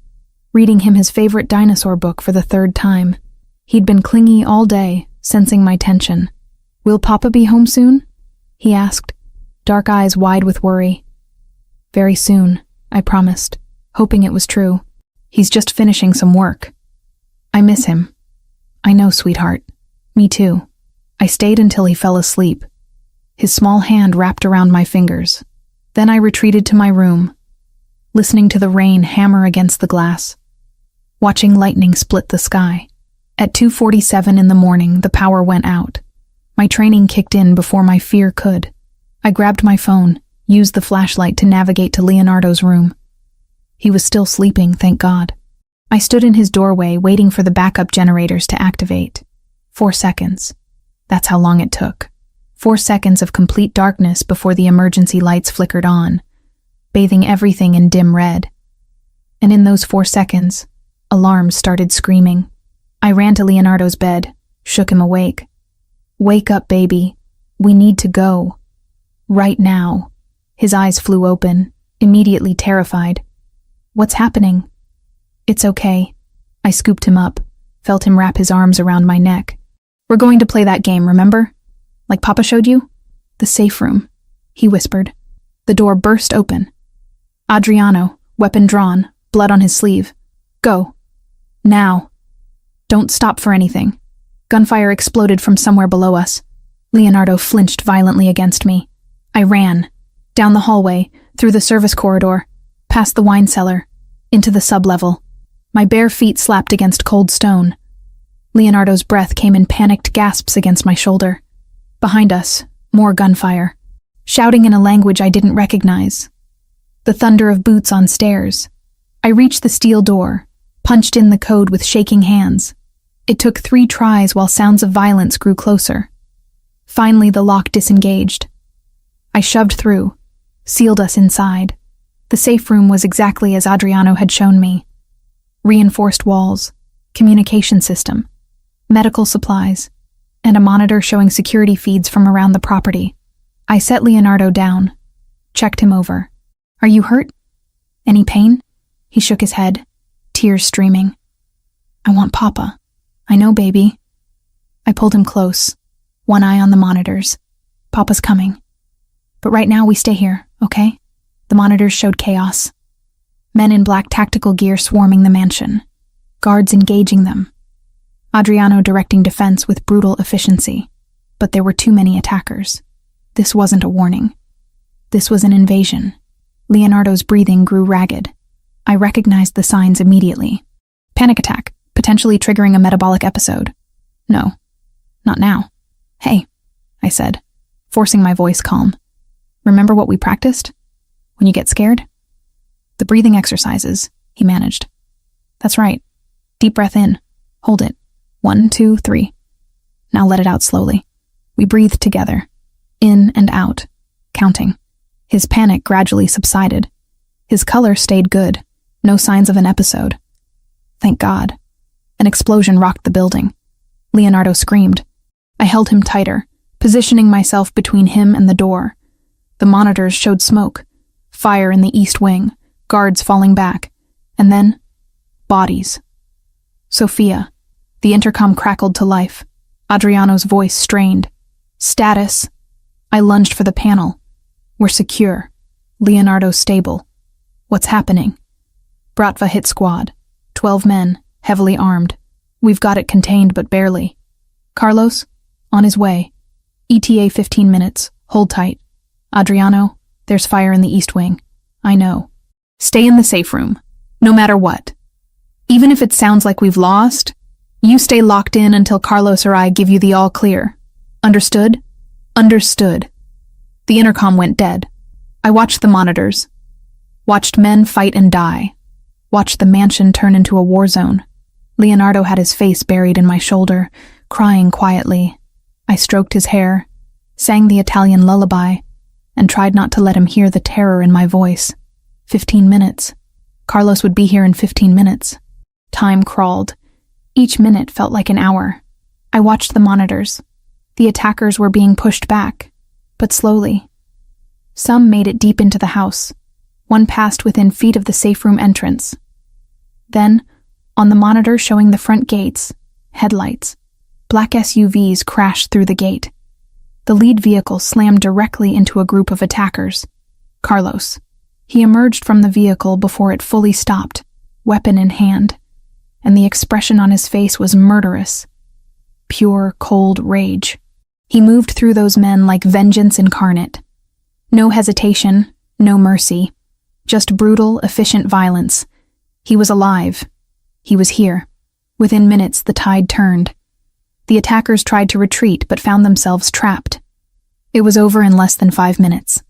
reading him his favorite dinosaur book for the 3rd time. He'd been clingy all day, sensing my tension. "Will Papa be home soon?" he asked, dark eyes wide with worry. "Very soon," I promised, hoping it was true. "He's just finishing some work." "I miss him." "I know, sweetheart. Me too." I stayed until he fell asleep, his small hand wrapped around my fingers. Then I retreated to my room, listening to the rain hammer against the glass, watching lightning split the sky. At 2:47 in the morning, the power went out. My training kicked in before my fear could. I grabbed my phone, used the flashlight to navigate to Leonardo's room. He was still sleeping, thank God. I stood in his doorway, waiting for the backup generators to activate. 4 seconds. That's how long it took. 4 seconds of complete darkness before the emergency lights flickered on, bathing everything in dim red. And in those 4 seconds, alarms started screaming. I ran to Leonardo's bed, shook him awake. "Wake up, baby. We need to go. Right now. His eyes flew open, immediately terrified. What's happening? It's okay. I scooped him up, felt him wrap his arms around my neck. We're going to play that game, remember? Like Papa showed you? The safe room, he whispered. The door burst open. Adriano, weapon drawn, blood on his sleeve. Go. Now. Don't stop for anything. Gunfire exploded from somewhere below us. Leonardo flinched violently against me. I ran. Down the hallway, through the service corridor, past the wine cellar, into the sublevel. My bare feet slapped against cold stone. Leonardo's breath came in panicked gasps against my shoulder. Behind us, more gunfire. Shouting in a language I didn't recognize. The thunder of boots on stairs. I reached the steel door, punched in the code with shaking hands. It took 3 tries while sounds of violence grew closer. Finally, the lock disengaged. I shoved through, sealed us inside. The safe room was exactly as Adriano had shown me. Reinforced walls, communication system, medical supplies, and a monitor showing security feeds from around the property. I set Leonardo down, checked him over. Are you hurt? Any pain? He shook his head, tears streaming. I want Papa. I know, baby. I pulled him close, one eye on the monitors. Papa's coming. But right now we stay here, okay? The monitors showed chaos. Men in black tactical gear swarming the mansion. Guards engaging them. Adriano directing defense with brutal efficiency. But there were too many attackers. This wasn't a warning. This was an invasion. Leonardo's breathing grew ragged. I recognized the signs immediately. Panic attack, potentially triggering a metabolic episode. No, not now. Hey, I said, forcing my voice calm. Remember what we practiced? When you get scared? The breathing exercises, he managed. That's right. Deep breath in. Hold it. 1, 2, 3. Now let it out slowly. We breathed together. In and out. Counting. His panic gradually subsided. His color stayed good. No signs of an episode. Thank God. An explosion rocked the building. Leonardo screamed. I held him tighter, positioning myself between him and the door. The monitors showed smoke. Fire in the east wing. Guards falling back. And then, bodies. Sophia. The intercom crackled to life. Adriano's voice strained. Status. I lunged for the panel. We're secure. Leonardo stable. What's happening? Bratva hit squad. 12 men, heavily armed. We've got it contained, but barely. Carlos? On his way. ETA 15 minutes. Hold tight. Adriano, there's fire in the east wing. I know. Stay in the safe room. No matter what. Even if it sounds like we've lost, you stay locked in until Carlos or I give you the all clear. Understood? Understood. The intercom went dead. I watched the monitors. Watched men fight and die. Watched the mansion turn into a war zone. Leonardo had his face buried in my shoulder, crying quietly. I stroked his hair, sang the Italian lullaby, and tried not to let him hear the terror in my voice. 15 minutes. Carlos would be here in 15 minutes. Time crawled. Each minute felt like an hour. I watched the monitors. The attackers were being pushed back, but slowly. Some made it deep into the house. One passed within feet of the safe room entrance. Then, on the monitor showing the front gates, headlights, black SUVs crashed through the gate. The lead vehicle slammed directly into a group of attackers. Carlos. He emerged from the vehicle before it fully stopped, weapon in hand, and the expression on his face was murderous. Pure, cold rage. He moved through those men like vengeance incarnate. No hesitation, no mercy. Just brutal, efficient violence. He was alive. He was here. Within minutes, the tide turned. The attackers tried to retreat but found themselves trapped. It was over in less than 5 minutes.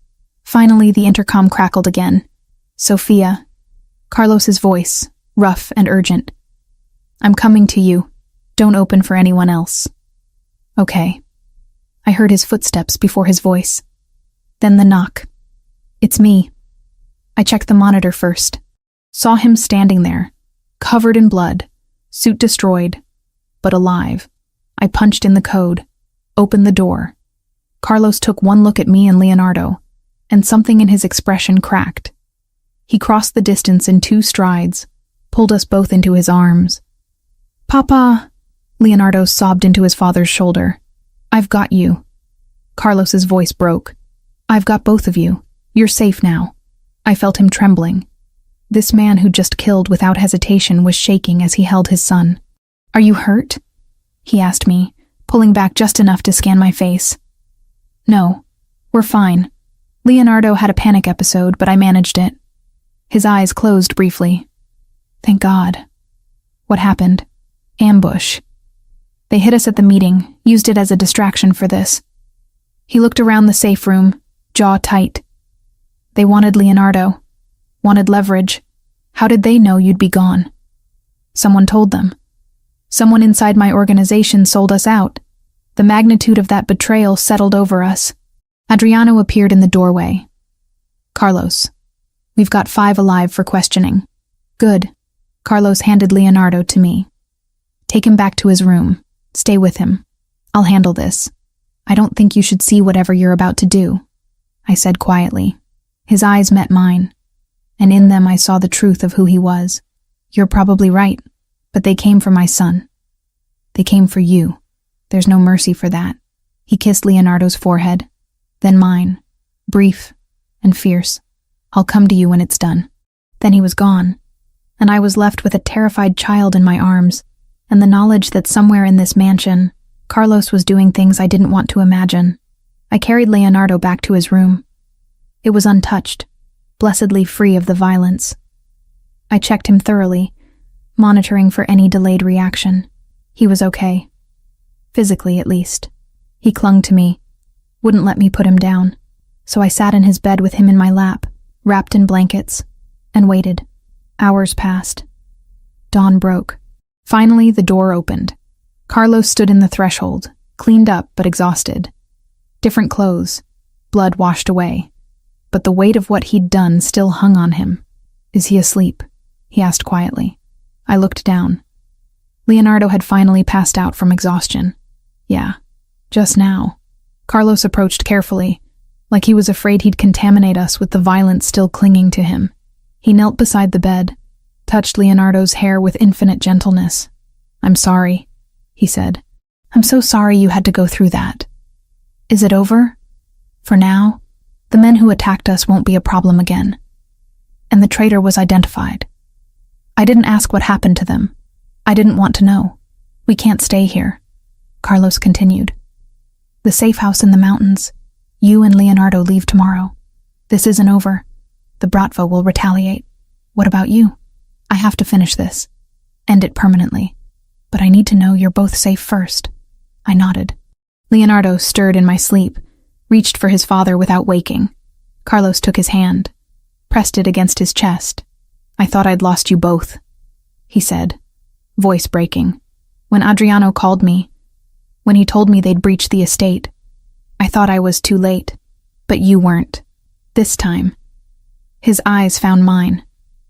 Finally, the intercom crackled again. Sophia. Carlos's voice, rough and urgent. I'm coming to you. Don't open for anyone else. Okay. I heard his footsteps before his voice. Then the knock. It's me. I checked the monitor first. Saw him standing there, covered in blood, suit destroyed, but alive. I punched in the code, opened the door. Carlos took one look at me and Leonardo, and something in his expression cracked. He crossed the distance in 2 strides, pulled us both into his arms. "Papa," Leonardo sobbed into his father's shoulder. "I've got you." Carlos's voice broke. "I've got both of you. You're safe now." I felt him trembling. This man who just killed without hesitation was shaking as he held his son. "Are you hurt?" he asked me, pulling back just enough to scan my face. "No, we're fine. Leonardo had a panic episode, but I managed it." His eyes closed briefly. "Thank God." "What happened?" "Ambush. They hit us at the meeting, used it as a distraction for this." He looked around the safe room, jaw tight. "They wanted Leonardo. Wanted leverage. How did they know you'd be gone?" "Someone told them. Someone inside my organization sold us out. The magnitude of that betrayal settled over us." Adriano appeared in the doorway. "Carlos, we've got 5 alive for questioning." "Good." Carlos handed Leonardo to me. "Take him back to his room. Stay with him. I'll handle this. I don't think you should see whatever you're about to do," I said quietly. His eyes met mine, and in them I saw the truth of who he was. "You're probably right, but they came for my son. They came for you. There's no mercy for that." He kissed Leonardo's forehead, then mine, brief and fierce. "I'll come to you when it's done." Then he was gone, and I was left with a terrified child in my arms, and the knowledge that somewhere in this mansion, Carlos was doing things I didn't want to imagine. I carried Leonardo back to his room. It was untouched, blessedly free of the violence. I checked him thoroughly, monitoring for any delayed reaction. He was okay. Physically, at least. He clung to me, wouldn't let me put him down, so I sat in his bed with him in my lap, wrapped in blankets, and waited. Hours passed. Dawn broke. Finally, the door opened. Carlos stood in the threshold, cleaned up but exhausted. Different clothes, blood washed away, but the weight of what he'd done still hung on him. "Is he asleep?" he asked quietly. I looked down. Leonardo had finally passed out from exhaustion. "Yeah, just now." Carlos approached carefully, like he was afraid he'd contaminate us with the violence still clinging to him. He knelt beside the bed, touched Leonardo's hair with infinite gentleness. "I'm sorry," he said. "I'm so sorry you had to go through that. Is it over? For now, the men who attacked us won't be a problem again." And the traitor was identified. I didn't ask what happened to them. I didn't want to know. "We can't stay here," Carlos continued. "The safe house in the mountains. You and Leonardo leave tomorrow. This isn't over. The Bratva will retaliate. What about you? I have to finish this. End it permanently. But I need to know you're both safe first." I nodded. Leonardo stirred in my sleep, reached for his father without waking. Carlos took his hand, pressed it against his chest. "I thought I'd lost you both," he said, voice breaking. "When Adriano called me, when he told me they'd breached the estate, I thought I was too late, but you weren't. This time." His eyes found mine.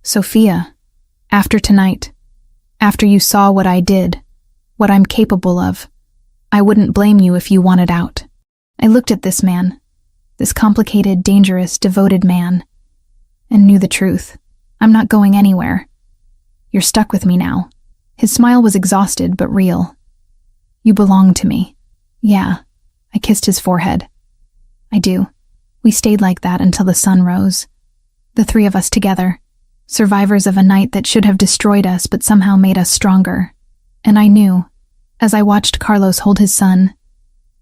"Sophia, after tonight, after you saw what I did, what I'm capable of, I wouldn't blame you if you wanted out." I looked at this man, this complicated, dangerous, devoted man, and knew the truth. "I'm not going anywhere. You're stuck with me now." His smile was exhausted but real. "You belong to me." "Yeah." I kissed his forehead. "I do." We stayed like that until the sun rose. The 3 of us together, survivors of a night that should have destroyed us but somehow made us stronger. And I knew, as I watched Carlos hold his son,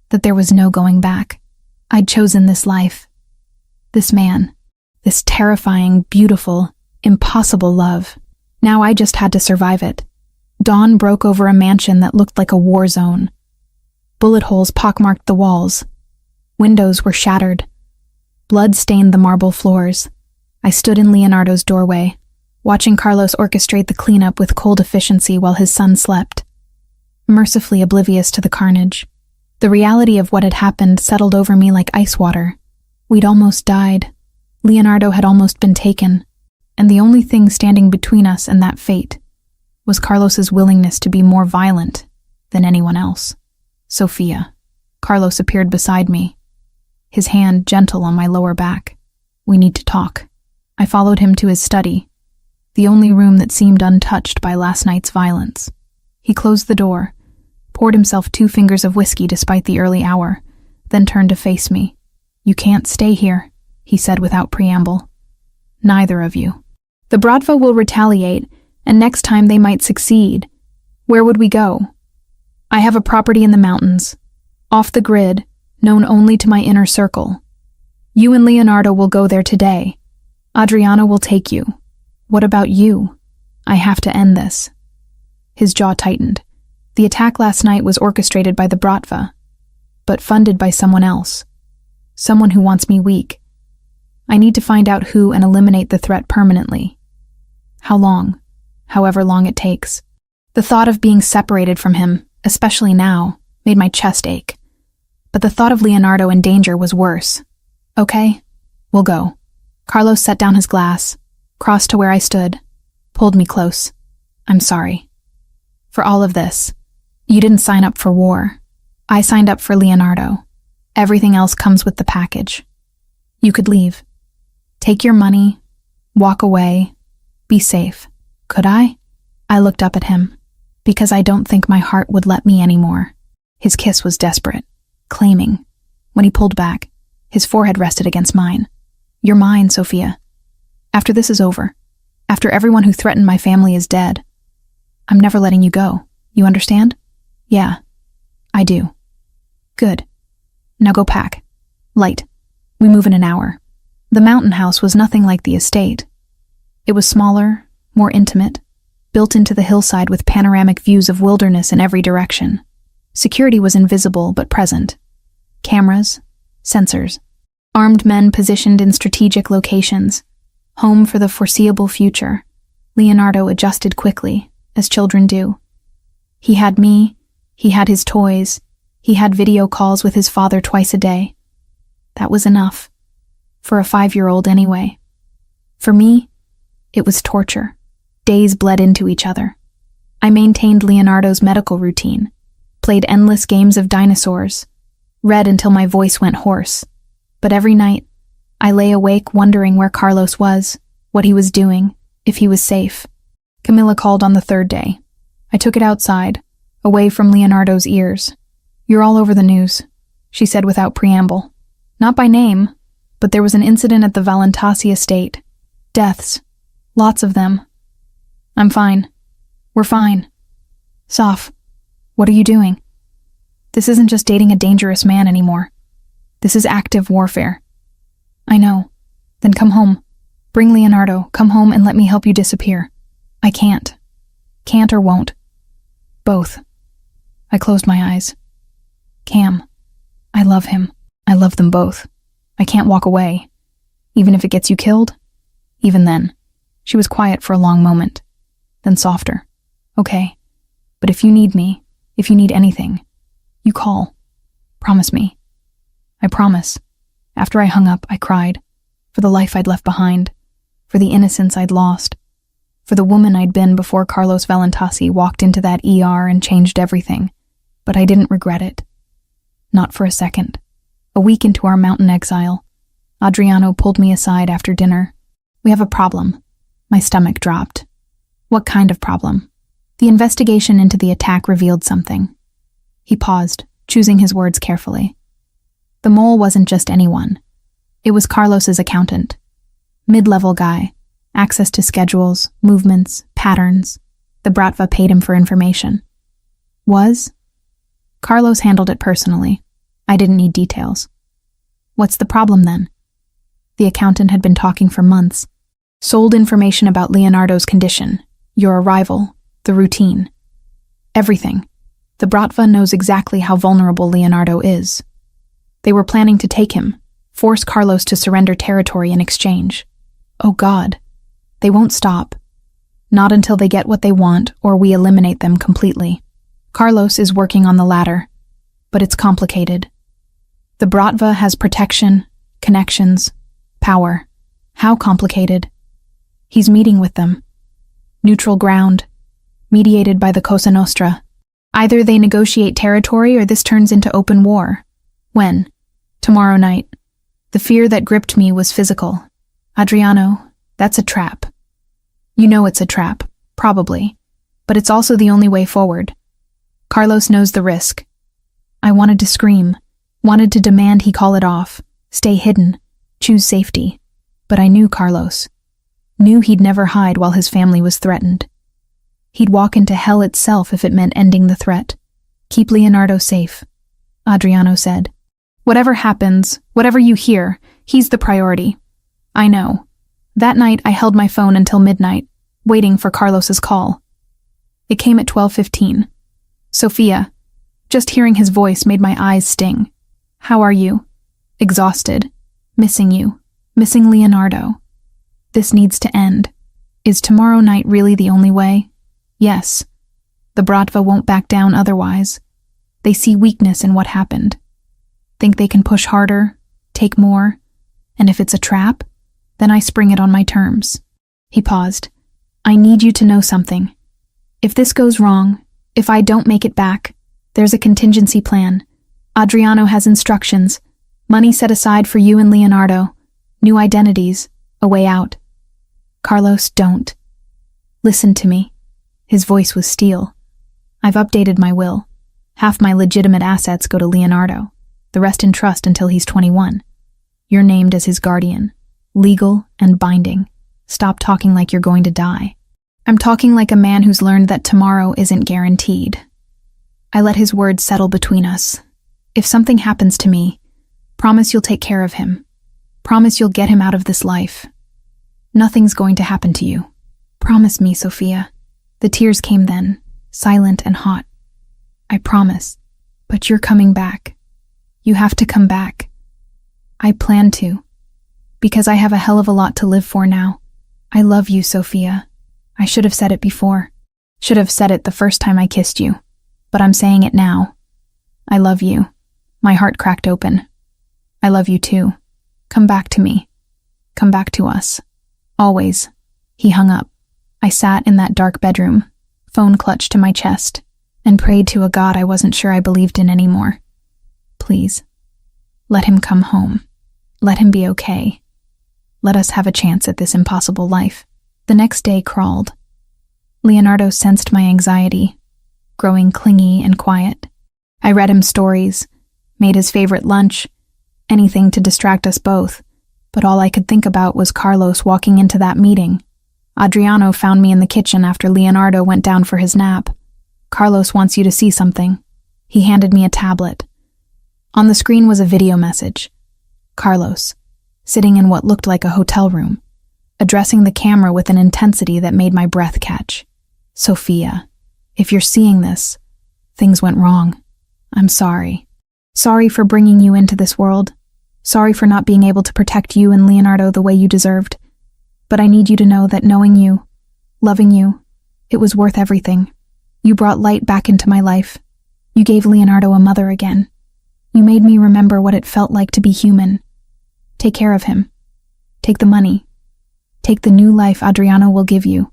that there was no going back. I'd chosen this life. This man. This terrifying, beautiful, impossible love. Now I just had to survive it. Dawn broke over a mansion that looked like a war zone. Bullet holes pockmarked the walls. Windows were shattered. Blood stained the marble floors. I stood in Leonardo's doorway, watching Carlos orchestrate the cleanup with cold efficiency while his son slept, mercifully oblivious to the carnage. The reality of what had happened settled over me like ice water. We'd almost died. Leonardo had almost been taken, and the only thing standing between us and that fate was Carlos's willingness to be more violent than anyone else. "Sophia." Carlos appeared beside me, his hand gentle on my lower back. "We need to talk." I followed him to his study, the only room that seemed untouched by last night's violence. He closed the door, poured himself 2 fingers of whiskey despite the early hour, then turned to face me. "You can't stay here," he said without preamble. "Neither of you. The Bratva will retaliate, and next time they might succeed. Where would we go? I have a property in the mountains, off the grid, known only to my inner circle. You and Leonardo will go there today. Adriana will take you. What about you? I have to end this." His jaw tightened. The attack last night was orchestrated by the Bratva, but funded by someone else. Someone who wants me weak. I need to find out who and eliminate the threat permanently. How long? However long it takes. The thought of being separated from him, especially now, made my chest ache. But the thought of Leonardo in danger was worse. "Okay, we'll go." Carlos set down his glass, crossed to where I stood, pulled me close. "I'm sorry. For all of this. You didn't sign up for war. I signed up for Leonardo. Everything else comes with the package. You could leave. Take your money, walk away, be safe. Could I?" I looked up at him, because I don't think my heart would let me anymore. His kiss was desperate, claiming. When he pulled back, his forehead rested against mine. "You're mine, Sophia. After this is over, after everyone who threatened my family is dead, I'm never letting you go. You understand?" "Yeah, I do." "Good. Now go pack. Light. We move in an hour." The mountain house was nothing like the estate. It was smaller, more intimate, built into the hillside with panoramic views of wilderness in every direction. Security was invisible but present. Cameras, sensors, armed men positioned in strategic locations. Home for the foreseeable future. Leonardo adjusted quickly, as children do. He had me, he had his toys, he had video calls with his father twice a day. That was enough. For a 5-year-old anyway. For me, it was torture. Days bled into each other. I maintained Leonardo's medical routine, played endless games of dinosaurs, read until my voice went hoarse. But every night, I lay awake wondering where Carlos was, what he was doing, if he was safe. Camilla called on the 3rd day. I took it outside, away from Leonardo's ears. "You're all over the news," she said without preamble. Not by name, but there was an incident at the Valentasi estate. Deaths. Lots of them. "I'm fine. We're fine." "Soph, what are you doing? This isn't just dating a dangerous man anymore. This is active warfare." "I know. Then come home. Bring Leonardo. Come home and let me help you disappear." "I can't. Can't or won't. Both." I closed my eyes. "Cam, I love him. I love them both. I can't walk away. Even if it gets you killed?" Even then. She was quiet for a long moment, then softer. "Okay, but if you need me, if you need anything, you call. Promise me." "I promise." After I hung up, I cried. For the life I'd left behind. For the innocence I'd lost. For the woman I'd been before Carlos Valentasi walked into that ER and changed everything. But I didn't regret it. Not for a second. A week into our mountain exile, Adriano pulled me aside after dinner. "We have a problem." My stomach dropped. "What kind of problem?" The investigation into the attack revealed something. He paused, choosing his words carefully. The mole wasn't just anyone. It was Carlos's accountant. Mid-level guy. Access to schedules, movements, patterns. The Bratva paid him for information. Was? Carlos handled it personally. I didn't need details. What's the problem then? The accountant had been talking for months. Sold information about Leonardo's condition, your arrival, the routine. Everything. The Bratva knows exactly how vulnerable Leonardo is. They were planning to take him, force Carlos to surrender territory in exchange. Oh God, they won't stop. Not until they get what they want or we eliminate them completely. Carlos is working on the latter, but it's complicated. The Bratva has protection, connections, power. How complicated? He's meeting with them. Neutral ground, mediated by the Cosa Nostra. Either they negotiate territory or this turns into open war. When? Tomorrow night. The fear that gripped me was physical. Adriano, that's a trap. You know it's a trap, probably, but it's also the only way forward. Carlos knows the risk. I wanted to scream, wanted to demand he call it off, stay hidden, choose safety. But I knew Carlos. Knew he'd never hide while his family was threatened. He'd walk into hell itself if it meant ending the threat. Keep Leonardo safe, Adriano said. Whatever happens, whatever you hear, he's the priority. I know. That night I held my phone until midnight, waiting for Carlos's call. It came at 12:15. Sophia. Just hearing his voice made my eyes sting. How are you? Exhausted. Missing you. Missing Leonardo. This needs to end. Is tomorrow night really the only way? Yes. The Bratva won't back down otherwise. They see weakness in what happened. Think they can push harder, take more, and if it's a trap, then I spring it on my terms. He paused. I need you to know something. If this goes wrong, if I don't make it back, there's a contingency plan. Adriano has instructions, money set aside for you and Leonardo, new identities, a way out. Carlos, don't. Listen to me. His voice was steel. I've updated my will. Half my legitimate assets go to Leonardo, the rest in trust until he's 21. You're named as his guardian, legal and binding. Stop talking like you're going to die. I'm talking like a man who's learned that tomorrow isn't guaranteed. I let his words settle between us. If something happens to me, promise you'll take care of him. Promise you'll get him out of this life. Nothing's going to happen to you. Promise me, Sophia. The tears came then, silent and hot. I promise, but you're coming back. You have to come back. I plan to, because I have a hell of a lot to live for now. I love you, Sophia. I should have said it before. Should have said it the first time I kissed you, but I'm saying it now. I love you. My heart cracked open. I love you too. Come back to me. Come back to us. Always. He hung up. I sat in that dark bedroom, phone clutched to my chest, and prayed to a God I wasn't sure I believed in anymore. Please, let him come home. Let him be okay. Let us have a chance at this impossible life. The next day crawled. Leonardo sensed my anxiety, growing clingy and quiet. I read him stories, made his favorite lunch, anything to distract us both, but all I could think about was Carlos walking into that meeting. Adriano found me in the kitchen after Leonardo went down for his nap. Carlos wants you to see something. He handed me a tablet. On the screen was a video message. Carlos, sitting in what looked like a hotel room, addressing the camera with an intensity that made my breath catch. Sophia, if you're seeing this, things went wrong. I'm sorry. Sorry for bringing you into this world. Sorry for not being able to protect you and Leonardo the way you deserved. But I need you to know that knowing you, loving you, it was worth everything. You brought light back into my life. You gave Leonardo a mother again. You made me remember what it felt like to be human. Take care of him. Take the money. Take the new life Adriano will give you.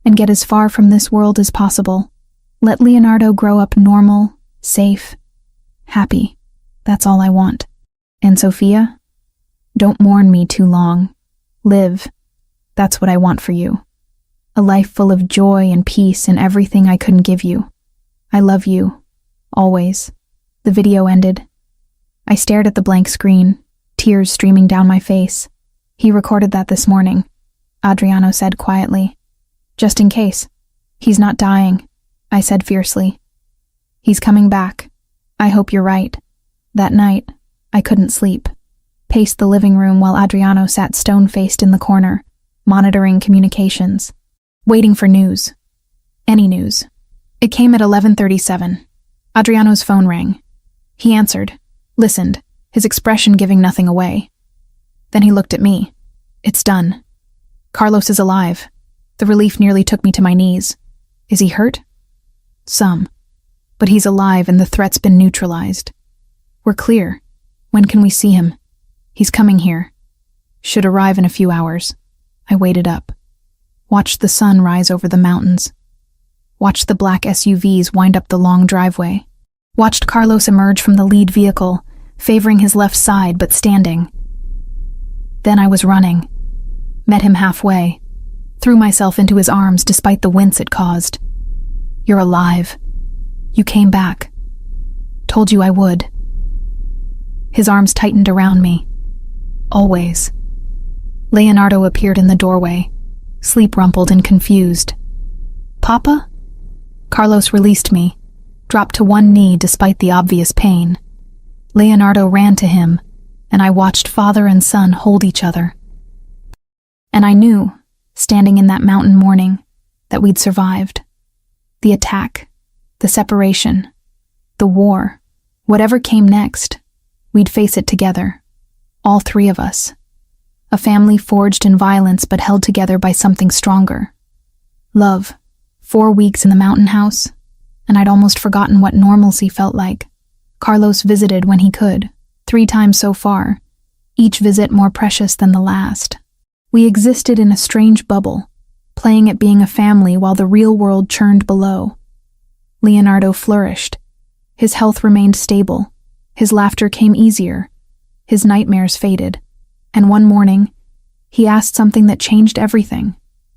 And get as far from this world as possible. Let Leonardo grow up normal, safe, happy. That's all I want. And Sophia, don't mourn me too long. Live. That's what I want for you. A life full of joy and peace and everything I couldn't give you. I love you. Always. The video ended. I stared at the blank screen, tears streaming down my face. He recorded that this morning, Adriano said quietly. Just in case. He's not dying, I said fiercely. He's coming back. I hope you're right. That night, I couldn't sleep. Paced the living room while Adriano sat stone-faced in the corner, monitoring communications, waiting for news. Any news. It came at 11:37. Adriano's phone rang. He answered, listened, his expression giving nothing away. Then he looked at me. It's done. Carlos is alive. The relief nearly took me to my knees. Is he hurt? Some. But he's alive and the threat's been neutralized. We're clear. When can we see him? He's coming here. Should arrive in a few hours. I waited up. Watched the sun rise over the mountains. Watched the black SUVs wind up the long driveway. Watched Carlos emerge from the lead vehicle, favoring his left side but standing. Then I was running. Met him halfway. Threw myself into his arms despite the wince it caused. You're alive. You came back. Told you I would. His arms tightened around me. Always. Leonardo appeared in the doorway, sleep-rumpled and confused. Papa? Carlos released me, dropped to one knee despite the obvious pain. Leonardo ran to him, and I watched father and son hold each other. And I knew, standing in that mountain morning, that we'd survived. The attack, the separation, the war, whatever came next, we'd face it together, all three of us. A family forged in violence but held together by something stronger. Love. 4 weeks in the mountain house, and I'd almost forgotten what normalcy felt like. Carlos visited when he could, 3 times so far, each visit more precious than the last. We existed in a strange bubble, playing at being a family while the real world churned below. Leonardo flourished. His health remained stable. His laughter came easier. His nightmares faded. And one morning, he asked something that changed everything.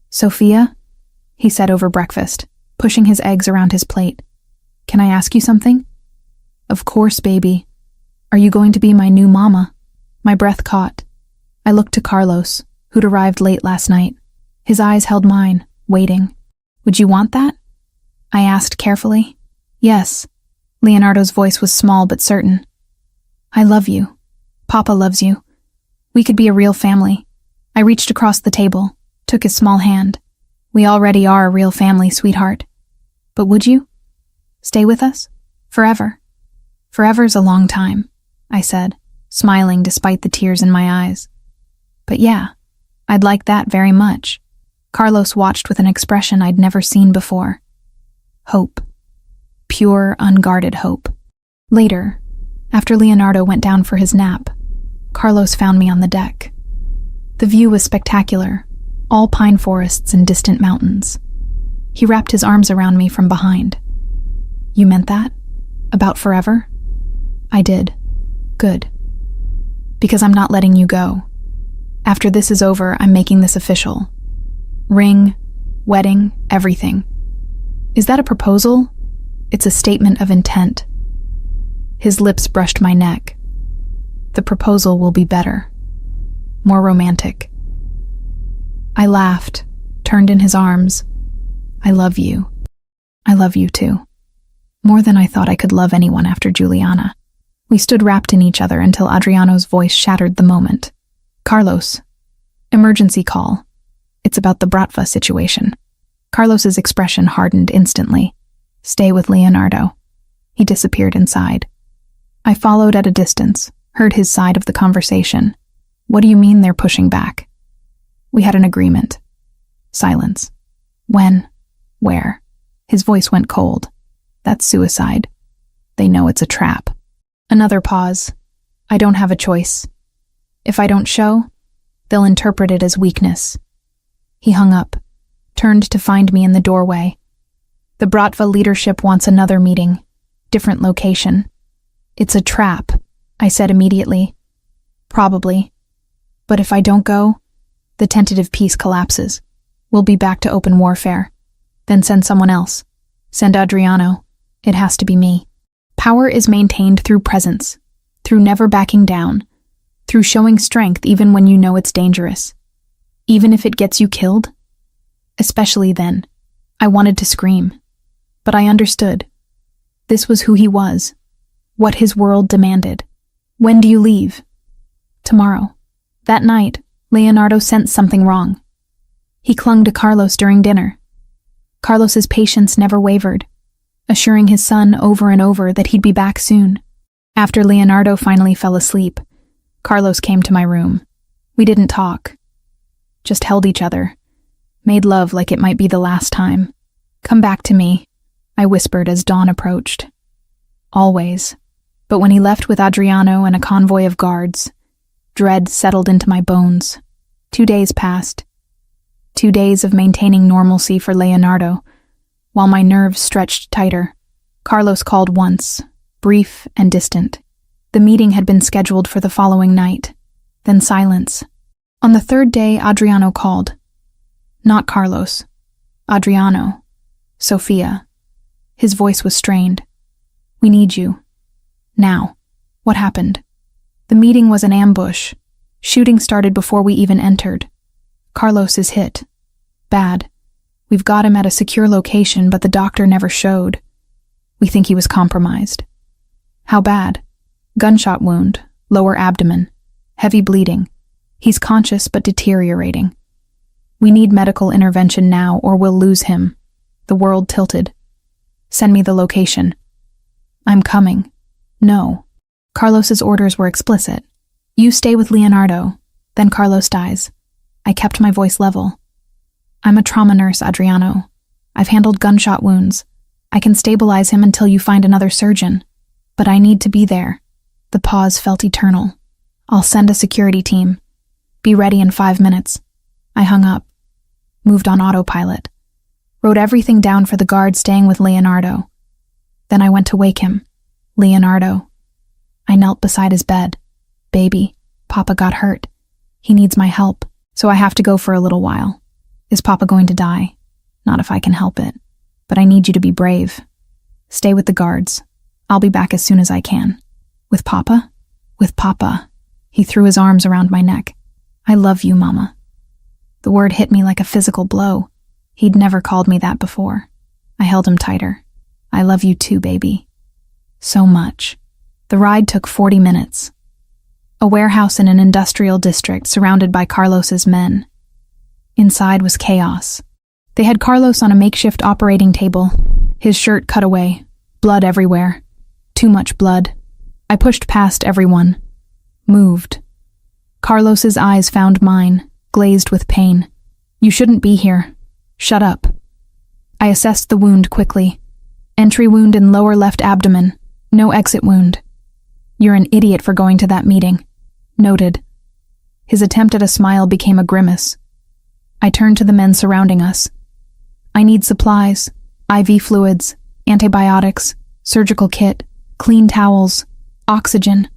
Sophia? He said over breakfast, pushing his eggs around his plate. Can I ask you something? Of course, baby. Are you going to be my new mama? My breath caught. I looked to Carlos, who'd arrived late last night. His eyes held mine, waiting. Would you want that? I asked carefully. Yes. Leonardo's voice was small but certain. I love you. Papa loves you. We could be a real family. I reached across the table, took his small hand. We already are a real family, sweetheart. But would you? Stay with us? Forever? Forever's a long time, I said, smiling despite the tears in my eyes. But yeah, I'd like that very much. Carlos watched with an expression I'd never seen before. Hope. Pure, unguarded hope. Later, after Leonardo went down for his nap, Carlos found me on the deck. The view was spectacular, all pine forests and distant mountains. He wrapped his arms around me from behind. You meant that? About forever? I did. Good. Because I'm not letting you go. After this is over, I'm making this official. Ring, wedding, everything. Is that a proposal? It's a statement of intent. His lips brushed my neck. The proposal will be better. More romantic. I laughed, turned in his arms. I love you. I love you too. More than I thought I could love anyone after Juliana. We stood wrapped in each other until Adriano's voice shattered the moment. Carlos. Emergency call. It's about the Bratva situation. Carlos's expression hardened instantly. Stay with Leonardo. He disappeared inside. I followed at a distance, heard his side of the conversation. What do you mean they're pushing back? We had an agreement. Silence. When? Where? His voice went cold. That's suicide. They know it's a trap. Another pause. I don't have a choice. If I don't show, they'll interpret it as weakness. He hung up, turned to find me in the doorway. The Bratva leadership wants another meeting. Different location. It's a trap, I said immediately. Probably. But if I don't go, the tentative peace collapses. We'll be back to open warfare. Then send someone else. Send Adriano. It has to be me. Power is maintained through presence, through never backing down, through showing strength even when you know it's dangerous. Even if it gets you killed? Especially then. I wanted to scream. But I understood. This was who he was. What his world demanded. When do you leave? Tomorrow. That night, Leonardo sensed something wrong. He clung to Carlos during dinner. Carlos's patience never wavered, assuring his son over and over that he'd be back soon. After Leonardo finally fell asleep, Carlos came to my room. We didn't talk. Just held each other. Made love like it might be the last time. Come back to me, I whispered as dawn approached. Always. But when he left with Adriano and a convoy of guards, dread settled into my bones. 2 days passed. 2 days of maintaining normalcy for Leonardo, while my nerves stretched tighter. Carlos called once, brief and distant. The meeting had been scheduled for the following night. Then silence. On the third day, Adriano called. Not Carlos. Adriano. Sophia. His voice was strained. We need you. Now. What happened? The meeting was an ambush. Shooting started before we even entered. Carlos is hit. Bad. We've got him at a secure location, but the doctor never showed. We think he was compromised. How bad? Gunshot wound, lower abdomen, heavy bleeding. He's conscious but deteriorating. We need medical intervention now or we'll lose him. The world tilted. Send me the location. I'm coming. No. Carlos's orders were explicit. You stay with Leonardo, then Carlos dies. I kept my voice level. I'm a trauma nurse, Adriano. I've handled gunshot wounds. I can stabilize him until you find another surgeon. But I need to be there. The pause felt eternal. I'll send a security team. Be ready in 5 minutes. I hung up. Moved on autopilot. Wrote everything down for the guard staying with Leonardo. Then I went to wake him. Leonardo. I knelt beside his bed. Baby, Papa got hurt. He needs my help, so I have to go for a little while. Is Papa going to die? Not if I can help it. But I need you to be brave. Stay with the guards. I'll be back as soon as I can. With Papa? With Papa. He threw his arms around my neck. I love you, Mama. The word hit me like a physical blow. He'd never called me that before. I held him tighter. I love you too, baby. So much. The ride took 40 minutes. A warehouse in an industrial district surrounded by Carlos's men. Inside was chaos. They had Carlos on a makeshift operating table, his shirt cut away, blood everywhere. Too much blood. I pushed past everyone. Moved. Carlos's eyes found mine, glazed with pain. You shouldn't be here. Shut up. I assessed the wound quickly. Entry wound in lower left abdomen. No exit wound. You're an idiot for going to that meeting. Noted. His attempt at a smile became a grimace. I turned to the men surrounding us. I need supplies, IV fluids, antibiotics, surgical kit, clean towels, oxygen.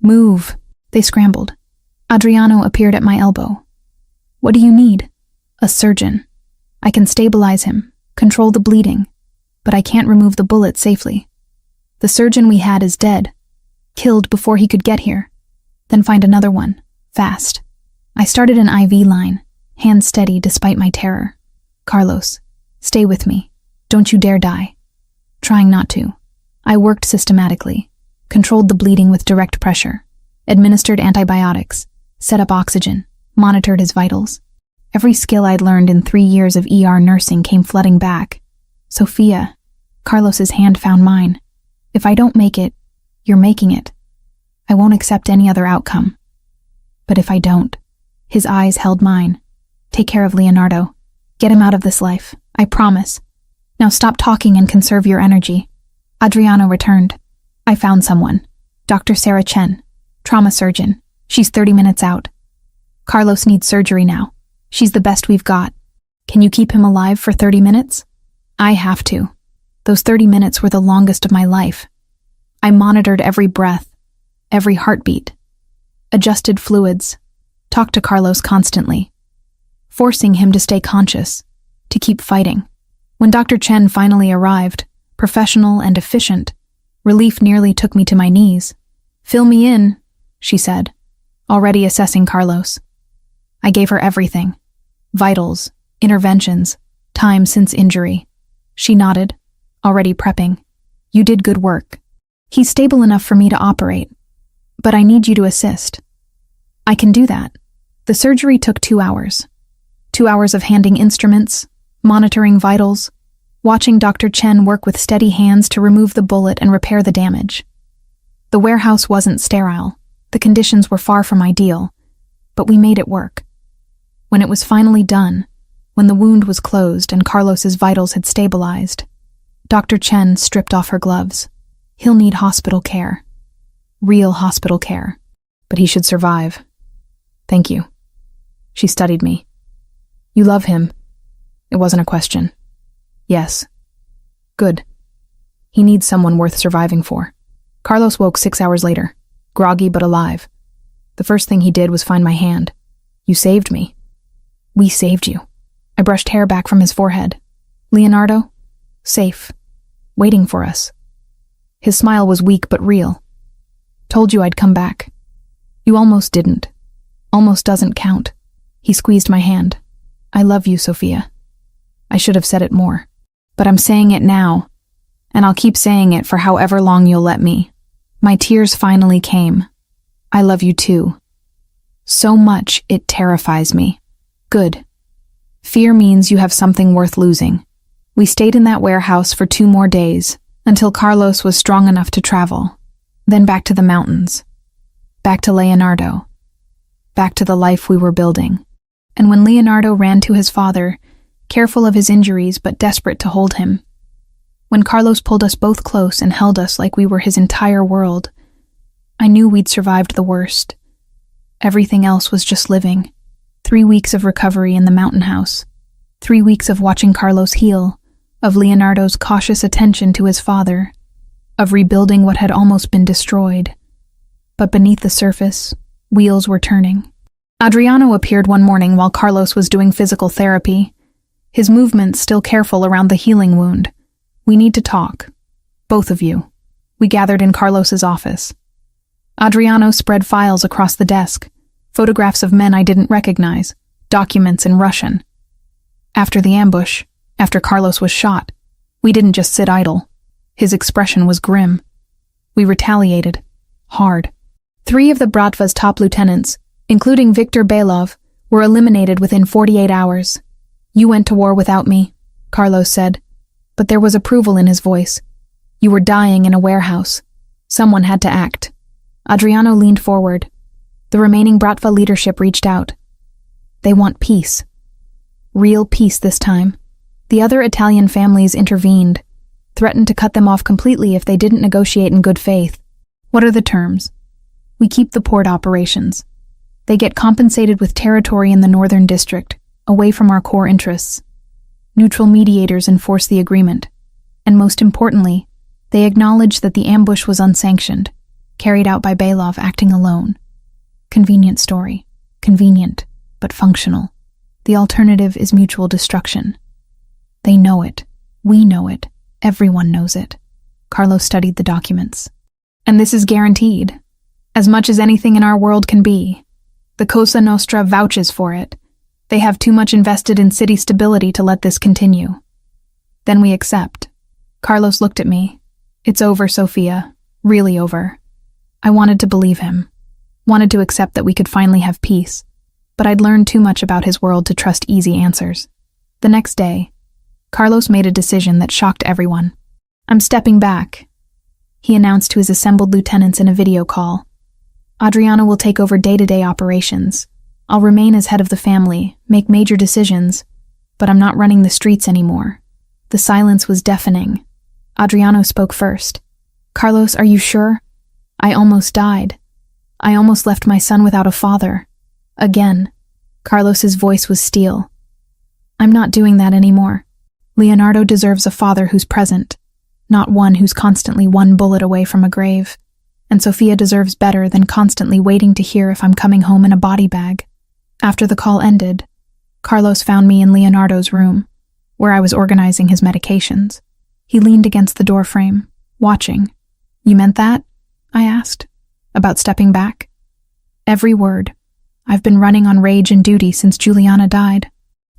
Move. They scrambled. Adriano appeared at my elbow. What do you need? A surgeon. I can stabilize him, control the bleeding, but I can't remove the bullet safely. The surgeon we had is dead. Killed before he could get here. Then find another one. Fast. I started an IV line, hands steady despite my terror. Carlos, stay with me. Don't you dare die. Trying not to. I worked systematically, controlled the bleeding with direct pressure, administered antibiotics, set up oxygen, monitored his vitals. Every skill I'd learned in 3 years of ER nursing came flooding back. Sophia, Carlos's hand found mine. If I don't make it, you're making it. I won't accept any other outcome. But if I don't, his eyes held mine. Take care of Leonardo. Get him out of this life. I promise. Now stop talking and conserve your energy. Adriano returned. I found someone. Dr. Sarah Chen, trauma surgeon. She's 30 minutes out. Carlos needs surgery now. She's the best we've got. Can you keep him alive for 30 minutes? I have to. Those 30 minutes were the longest of my life. I monitored every breath, every heartbeat, adjusted fluids, talked to Carlos constantly, forcing him to stay conscious, to keep fighting. When Dr. Chen finally arrived, professional and efficient, relief nearly took me to my knees. Fill me in, she said, already assessing Carlos. I gave her everything. Vitals, interventions, time since injury. She nodded, already prepping. You did good work. He's stable enough for me to operate, but I need you to assist. I can do that. The surgery took 2 hours. 2 hours of handing instruments, monitoring vitals, watching Dr. Chen work with steady hands to remove the bullet and repair the damage. The warehouse wasn't sterile. The conditions were far from ideal, but we made it work. When it was finally done, when the wound was closed and Carlos's vitals had stabilized, Dr. Chen stripped off her gloves. He'll need hospital care. Real hospital care. But he should survive. Thank you. She studied me. You love him. It wasn't a question. Yes. Good. He needs someone worth surviving for. Carlos woke 6 hours later, groggy but alive. The first thing he did was find my hand. You saved me. We saved you. I brushed hair back from his forehead. Leonardo? Safe. Waiting for us. His smile was weak but real. Told you I'd come back. You almost didn't. Almost doesn't count. He squeezed my hand. I love you, Sophia. I should have said it more. But I'm saying it now, and I'll keep saying it for however long you'll let me. My tears finally came. I love you too. So much it terrifies me. Good. Fear means you have something worth losing. We stayed in that warehouse for 2 more days, until Carlos was strong enough to travel. Then back to the mountains. Back to Leonardo. Back to the life we were building. And when Leonardo ran to his father, careful of his injuries but desperate to hold him, when Carlos pulled us both close and held us like we were his entire world, I knew we'd survived the worst. Everything else was just living. 3 weeks of recovery in the mountain house. 3 weeks of watching Carlos heal, of Leonardo's cautious attention to his father, of rebuilding what had almost been destroyed. But beneath the surface, wheels were turning. Adriano appeared one morning while Carlos was doing physical therapy, his movements still careful around the healing wound. We need to talk. Both of you. We gathered in Carlos's office. Adriano spread files across the desk, photographs of men I didn't recognize, documents in Russian. After the ambush, after Carlos was shot, we didn't just sit idle. His expression was grim. We retaliated. Hard. 3 of the Bratva's top lieutenants, including Viktor Belov, were eliminated within 48 hours. You went to war without me, Carlos said, but there was approval in his voice. You were dying in a warehouse. Someone had to act. Adriano leaned forward. The remaining Bratva leadership reached out. They want peace. Real peace this time. The other Italian families intervened, threatened to cut them off completely if they didn't negotiate in good faith. What are the terms? We keep the port operations. They get compensated with territory in the northern district, away from our core interests. Neutral mediators enforce the agreement. And most importantly, they acknowledge that the ambush was unsanctioned, carried out by Belov acting alone. Convenient story. Convenient, but functional. The alternative is mutual destruction. They know it. We know it. Everyone knows it. Carlos studied the documents. And this is guaranteed. As much as anything in our world can be. The Cosa Nostra vouches for it. They have too much invested in city stability to let this continue. Then we accept. Carlos looked at me. It's over, Sophia. Really over. I wanted to believe him. Wanted to accept that we could finally have peace. But I'd learned too much about his world to trust easy answers. The next day, Carlos made a decision that shocked everyone. I'm stepping back, he announced to his assembled lieutenants in a video call. Adriano will take over day-to-day operations. I'll remain as head of the family, make major decisions, but I'm not running the streets anymore. The silence was deafening. Adriano spoke first. Carlos, are you sure? I almost died. I almost left my son without a father. Again. Carlos's voice was steel. I'm not doing that anymore. Leonardo deserves a father who's present, not one who's constantly 1 bullet away from a grave. And Sophia deserves better than constantly waiting to hear if I'm coming home in a body bag. After the call ended, Carlos found me in Leonardo's room, where I was organizing his medications. He leaned against the doorframe, watching. You meant that? I asked. About stepping back? Every word. I've been running on rage and duty since Juliana died.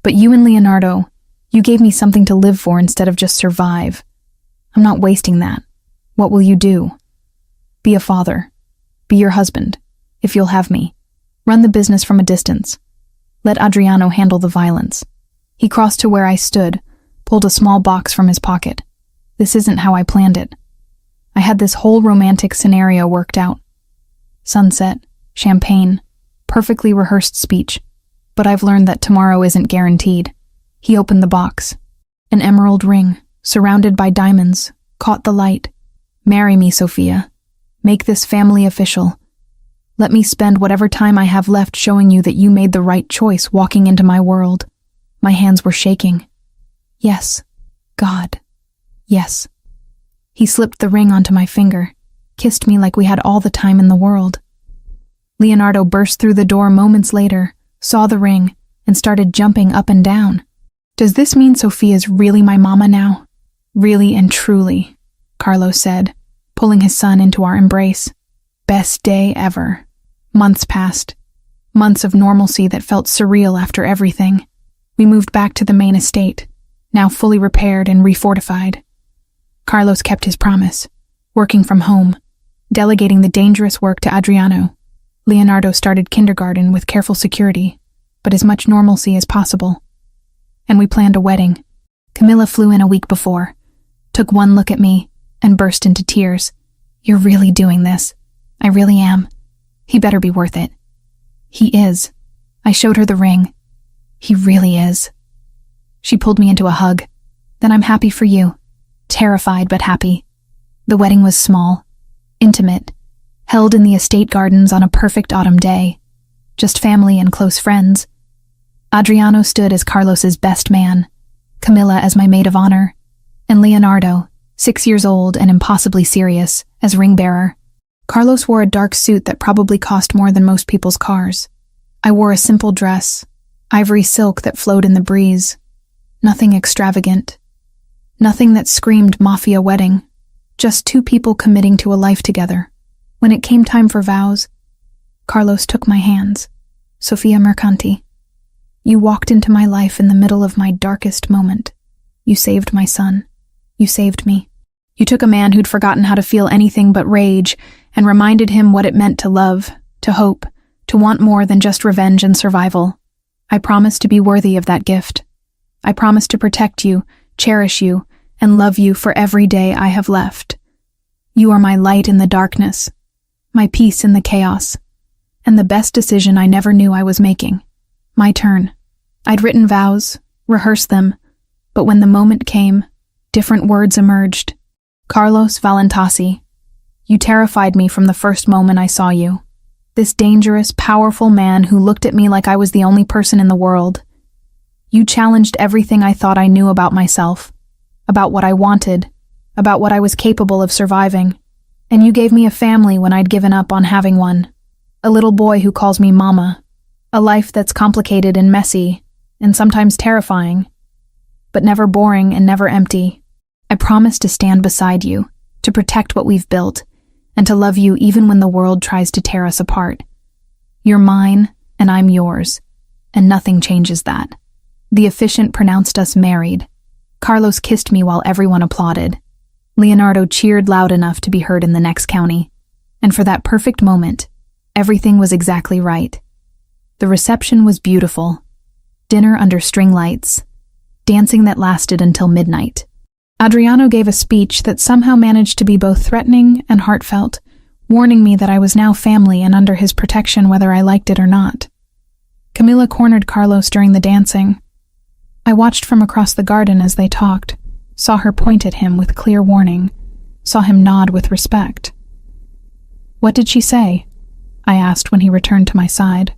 But you and Leonardo, you gave me something to live for instead of just survive. I'm not wasting that. What will you do? Be a father. Be your husband, if you'll have me. Run the business from a distance. Let Adriano handle the violence. He crossed to where I stood, pulled a small box from his pocket. This isn't how I planned it. I had this whole romantic scenario worked out. Sunset, champagne, perfectly rehearsed speech. But I've learned that tomorrow isn't guaranteed. He opened the box. An emerald ring, surrounded by diamonds, caught the light. Marry me, Sophia. Make this family official. Let me spend whatever time I have left showing you that you made the right choice walking into my world. My hands were shaking. Yes. God. Yes. He slipped the ring onto my finger, kissed me like we had all the time in the world. Leonardo burst through the door moments later, saw the ring, and started jumping up and down. "Does this mean Sophia's really my mama now?" "Really and truly," Carlos said, pulling his son into our embrace. "Best day ever." Months passed. Months of normalcy that felt surreal after everything. We moved back to the main estate, now fully repaired and refortified. Carlos kept his promise, working from home, delegating the dangerous work to Adriano. Leonardo started kindergarten with careful security, but as much normalcy as possible. And we planned a wedding. Camilla flew in a week before, took one look at me, and burst into tears. "You're really doing this." "I really am. He better be worth it." "He is." I showed her the ring. "He really is." She pulled me into a hug. "Then I'm happy for you." Terrified but happy. The wedding was small, intimate, held in the estate gardens on a perfect autumn day. Just family and close friends. Adriano stood as Carlos's best man, Camilla as my maid of honor, and Leonardo, 6 years old and impossibly serious, as ring bearer. Carlos wore a dark suit that probably cost more than most people's cars. I wore a simple dress, ivory silk that flowed in the breeze. Nothing extravagant. Nothing that screamed mafia wedding. Just two people committing to a life together. When it came time for vows, Carlos took my hands. "Sophia Mercanti, you walked into my life in the middle of my darkest moment. You saved my son. You saved me. You took a man who'd forgotten how to feel anything but rage and reminded him what it meant to love, to hope, to want more than just revenge and survival. I promise to be worthy of that gift. I promise to protect you, cherish you, and love you for every day I have left. You are my light in the darkness, my peace in the chaos, and the best decision I never knew I was making. My turn. I'd written vows, rehearsed them, but when the moment came, different words emerged. Carlos Valentasi, you terrified me from the first moment I saw you. This dangerous, powerful man who looked at me like I was the only person in the world. You challenged everything I thought I knew about myself, about what I wanted, about what I was capable of surviving. And you gave me a family when I'd given up on having one. A little boy who calls me Mama. A life that's complicated and messy, and sometimes terrifying, but never boring and never empty. I promise to stand beside you, to protect what we've built, and to love you even when the world tries to tear us apart. You're mine, and I'm yours, and nothing changes that. The officiant pronounced us married. Carlos kissed me while everyone applauded. Leonardo cheered loud enough to be heard in the next county. And for that perfect moment, everything was exactly right. The reception was beautiful. Dinner under string lights. Dancing that lasted until midnight. Adriano gave a speech that somehow managed to be both threatening and heartfelt, warning me that I was now family and under his protection whether I liked it or not. Camilla cornered Carlos during the dancing. I watched from across the garden as they talked, saw her point at him with clear warning, saw him nod with respect. "What did she say?" I asked when he returned to my side.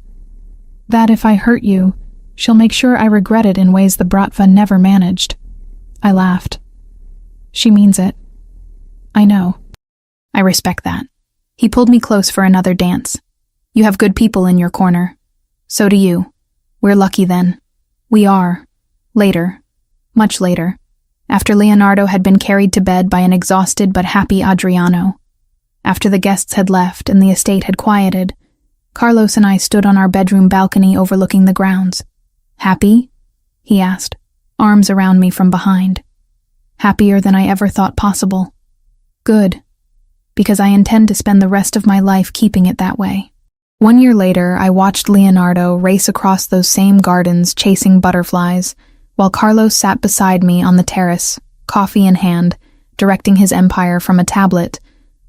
"That if I hurt you, she'll make sure I regret it in ways the Bratva never managed." I laughed. "She means it." "I know." "I respect that." He pulled me close for another dance. "You have good people in your corner. So do you. We're lucky then." "We are." Later. Much later. After Leonardo had been carried to bed by an exhausted but happy Adriano. After the guests had left and the estate had quieted, Carlos and I stood on our bedroom balcony overlooking the grounds. "Happy?" he asked, arms around me from behind. "Happier than I ever thought possible." "Good, because I intend to spend the rest of my life keeping it that way." 1 year later, I watched Leonardo race across those same gardens chasing butterflies, while Carlos sat beside me on the terrace, coffee in hand, directing his empire from a tablet,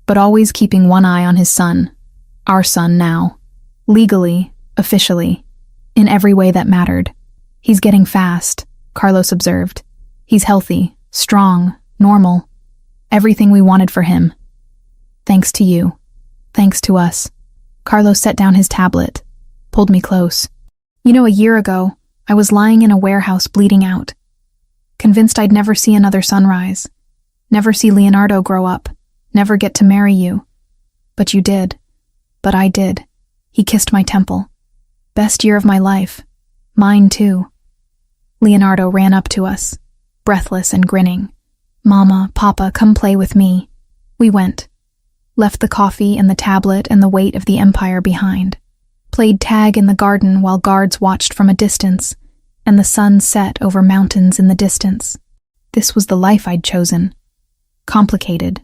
but always keeping one eye on his son. Our son now. Legally, officially, in every way that mattered. "He's getting fast," Carlos observed. "He's healthy, strong, normal. Everything we wanted for him. Thanks to you. Thanks to us." Carlos set down his tablet, pulled me close. "You know, a year ago, I was lying in a warehouse bleeding out, convinced I'd never see another sunrise, never see Leonardo grow up, never get to marry you. But you did. But I did." He kissed my temple. Best year of my life. Mine too. Leonardo ran up to us, breathless and grinning. Mama, Papa, come play with me. We went. Left the coffee and the tablet and the weight of the empire behind. Played tag in the garden while guards watched from a distance, and the sun set over mountains in the distance. This was the life I'd chosen. Complicated.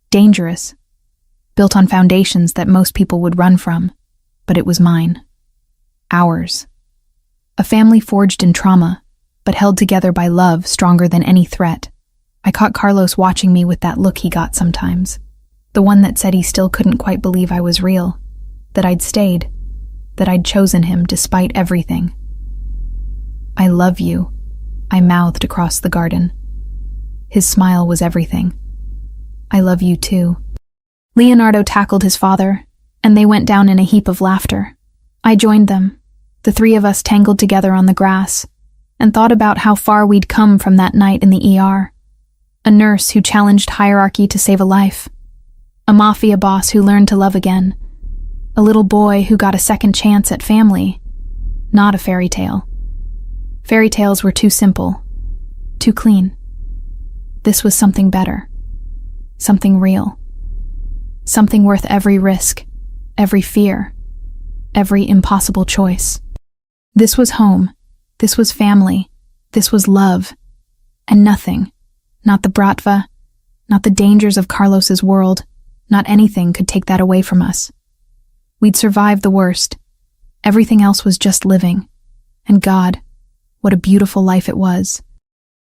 Dangerous. Built on foundations that most people would run from. But it was mine. Ours. A family forged in trauma, but held together by love stronger than any threat. I caught Carlos watching me with that look he got sometimes. The one that said he still couldn't quite believe I was real. That I'd stayed. That I'd chosen him despite everything. I love you, I mouthed across the garden. His smile was everything. I love you too. Leonardo tackled his father, and they went down in a heap of laughter. I joined them, the three of us tangled together on the grass, and thought about how far we'd come from that night in the ER. A nurse who challenged hierarchy to save a life. A MAFIA boss who learned to love again. A little boy who got a second chance at family. Not a fairy tale. Fairy tales were too simple, too clean. This was something better. Something real. Something worth every risk, every fear, every impossible choice. This was home. This was family. This was love. And nothing, not the bratva, not the dangers of Carlos's world, not anything could take that away from us. We'd survived the worst. Everything else was just living. And God, what a beautiful life it was.